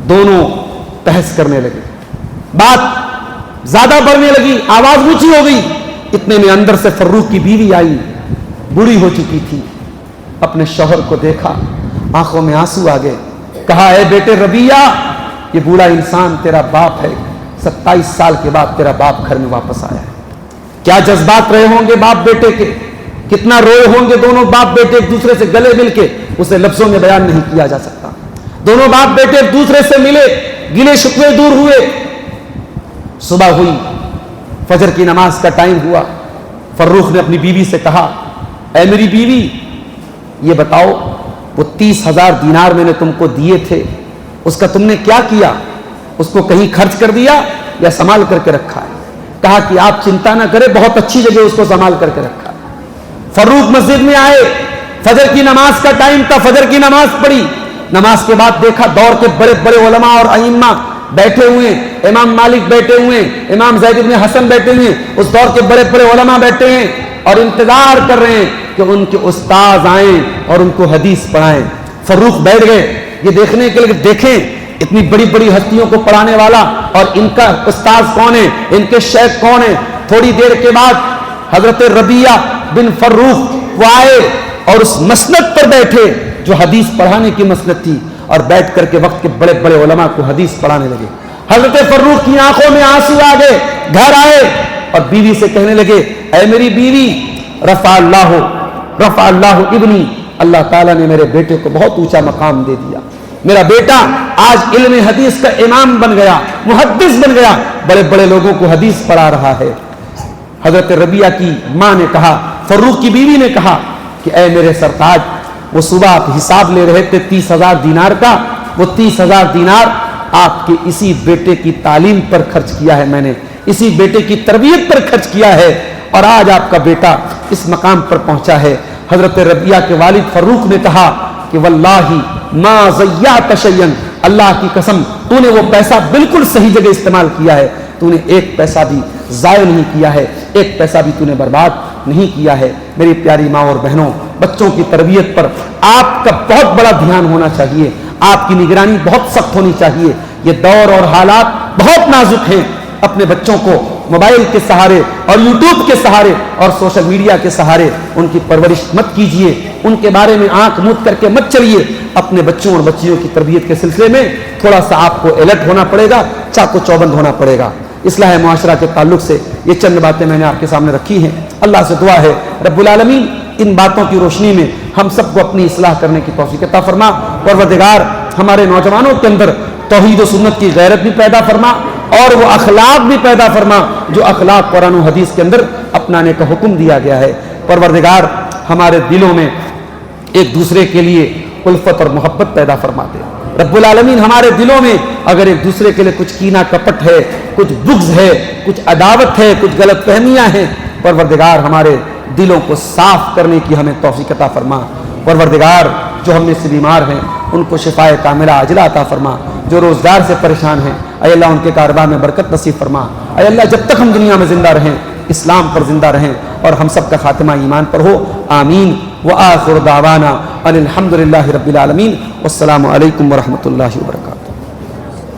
دونوں بحث کرنے لگے، بات زیادہ بڑھنے لگی، آواز اونچی ہو گئی۔ اتنے میں اندر سے فروخ کی بیوی آئی، بوڑھی ہو چکی تھی، اپنے شوہر کو دیکھا، آنکھوں میں آنسو آ گئے، کہا اے بیٹے ربیہ، یہ بوڑھا انسان تیرا باپ ہے، 27 سال کے بعد تیرا باپ گھر میں واپس آیا ہے۔ کیا جذبات رہے ہوں گے باپ بیٹے کے، کتنا روئے ہوں گے دونوں باپ بیٹے ایک دوسرے سے گلے مل کے، اسے لفظوں میں بیان نہیں کیا جا سکتا۔ دونوں باپ بیٹے ایک دوسرے سے ملے، گلے شکوے دور ہوئے۔ صبح ہوئی، فجر کی نماز کا ٹائم ہوا۔ فروخ نے اپنی بیوی سے کہا اے میری بیوی، یہ بتاؤ وہ 30,000 دینار میں نے تم کو دیے تھے، اس کا تم نے کیا کیا؟ اس کو کہیں خرچ کر دیا یا سنبھال کر کے رکھا ہے؟ کہا کہ آپ چنتا نہ کریں، بہت اچھی جگہ اس کو سنبھال کر کے رکھا ہے۔ فروخ مسجد میں آئے، فجر کی نماز کا ٹائم تھا، فجر کی نماز پڑھی۔ نماز کے بعد دیکھا دور کے بڑے بڑے علماء اور ائمہ بیٹھے ہوئے، امام مالک بیٹھے ہوئے، امام زید بن حسن بیٹھے ہوئے، اس دور کے بڑے بڑے علماء بیٹھے ہیں اور انتظار کر رہے ہیں کہ ان کے استاذ آئیں اور ان کو حدیث پڑھائیں۔ فروخ بیٹھ گئے یہ دیکھنے کے لیے، دیکھیں اتنی بڑی بڑی ہستیوں کو پڑھانے والا اور ان کا استاذ کون ہے، ان کے شیخ کون ہے۔ تھوڑی دیر کے بعد حضرت ربیہ بن فروخ وہ آئے اور اس مسند پر بیٹھے جو حدیث پڑھانے کی مسند تھی، اور بیٹھ کر کے وقت کے بڑے بڑے علماء کو حدیث پڑھانے لگے۔ حضرت فروخ کی آنکھوں میں آنسو آ گئے، گھر آئے اور بیوی سے کہنے لگے اے میری بیوی، رفع اللہ ابنی، اللہ تعالیٰ نے میرے بیٹے کو بہت اونچا مقام دے دیا، میرا بیٹا آج علم حدیث کا امام بن گیا، محدث بن گیا، بڑے بڑے لوگوں کو حدیث پڑھا رہا ہے۔ حضرت ربیہ کی ماں نے کہا، فروخ کی بیوی نے کہا کہ اے میرے سرتاج، وہ صبح آپ حساب لے رہے تھے 30,000 دینار کا، وہ 30,000 دینار آپ کے اسی بیٹے کی تعلیم پر خرچ کیا ہے، میں نے اسی بیٹے کی تربیت پر خرچ کیا ہے، اور آج آپ کا بیٹا اس مقام پر پہنچا ہے۔ حضرت ربیہ کے والد فروخ نے کہا کہ واللہ ما ضیعت شیئا، اللہ کی قسم تو نے وہ پیسہ بالکل صحیح جگہ استعمال کیا ہے، تو نے ایک پیسہ بھی ضائع نہیں کیا ہے، ایک پیسہ بھی تو نے برباد نہیں کیا ہے۔ میری پیاری ماں اور بہنوں، بچوں کی تربیت پر آپ کا بہت بڑا دھیان ہونا چاہیے، آپ کی نگرانی بہت سخت ہونی چاہیے۔ یہ دور اور حالات بہت نازک ہیں، اپنے بچوں کو موبائل کے سہارے اور یوٹیوب کے سہارے اور سوشل میڈیا کے سہارے ان کی پرورش مت کیجیے، ان کے بارے میں آنکھ موند کر کے مت چلیے۔ اپنے بچوں اور بچیوں کی تربیت کے سلسلے میں تھوڑا سا آپ کو الرٹ ہونا پڑے گا، چاقو چوبند ہونا پڑے گا۔ اصلاح معاشرہ کے تعلق سے یہ چند باتیں میں نے آپ کے سامنے رکھی ہیں۔ اللہ سے دعا ہے رب العالمین ان باتوں کی روشنی میں ہم سب کو اپنی اصلاح کرنے کی توفیق عطا فرما۔ پروردگار ہمارے نوجوانوں کے اندر توحید و سنت کی غیرت بھی پیدا فرما، اور وہ اخلاق بھی پیدا فرما جو اخلاق قرآن و حدیث کے اندر اپنانے کا حکم دیا گیا ہے۔ پروردگار ہمارے دلوں میں ایک دوسرے کے لیے الفت اور محبت پیدا فرما دے۔ رب العالمین ہمارے دلوں میں اگر ایک دوسرے کے لیے کچھ کینہ کپٹ ہے، کچھ بغض ہے، کچھ عداوت ہے، کچھ غلط فہمیاں ہیں، پروردگار ہمارے دلوں کو صاف کرنے کی ہمیں توفیق عطا فرما۔ پروردگار جو ہم میں سے بیمار ہیں ان کو شفائے کاملہ عاجلہ عطا فرما، جو روزگار سے پریشان ہیں اے اللہ ان کے کاروبار میں برکت نصیب فرما۔ اے اللہ جب تک ہم دنیا میں زندہ رہیں اسلام پر زندہ رہیں اور ہم سب کا خاتمہ ایمان پر ہو، آمین۔ وآخر دعوانا ان الحمد للہ رب العالمین والسلام علیکم ورحمۃ اللہ وبرکاتہ.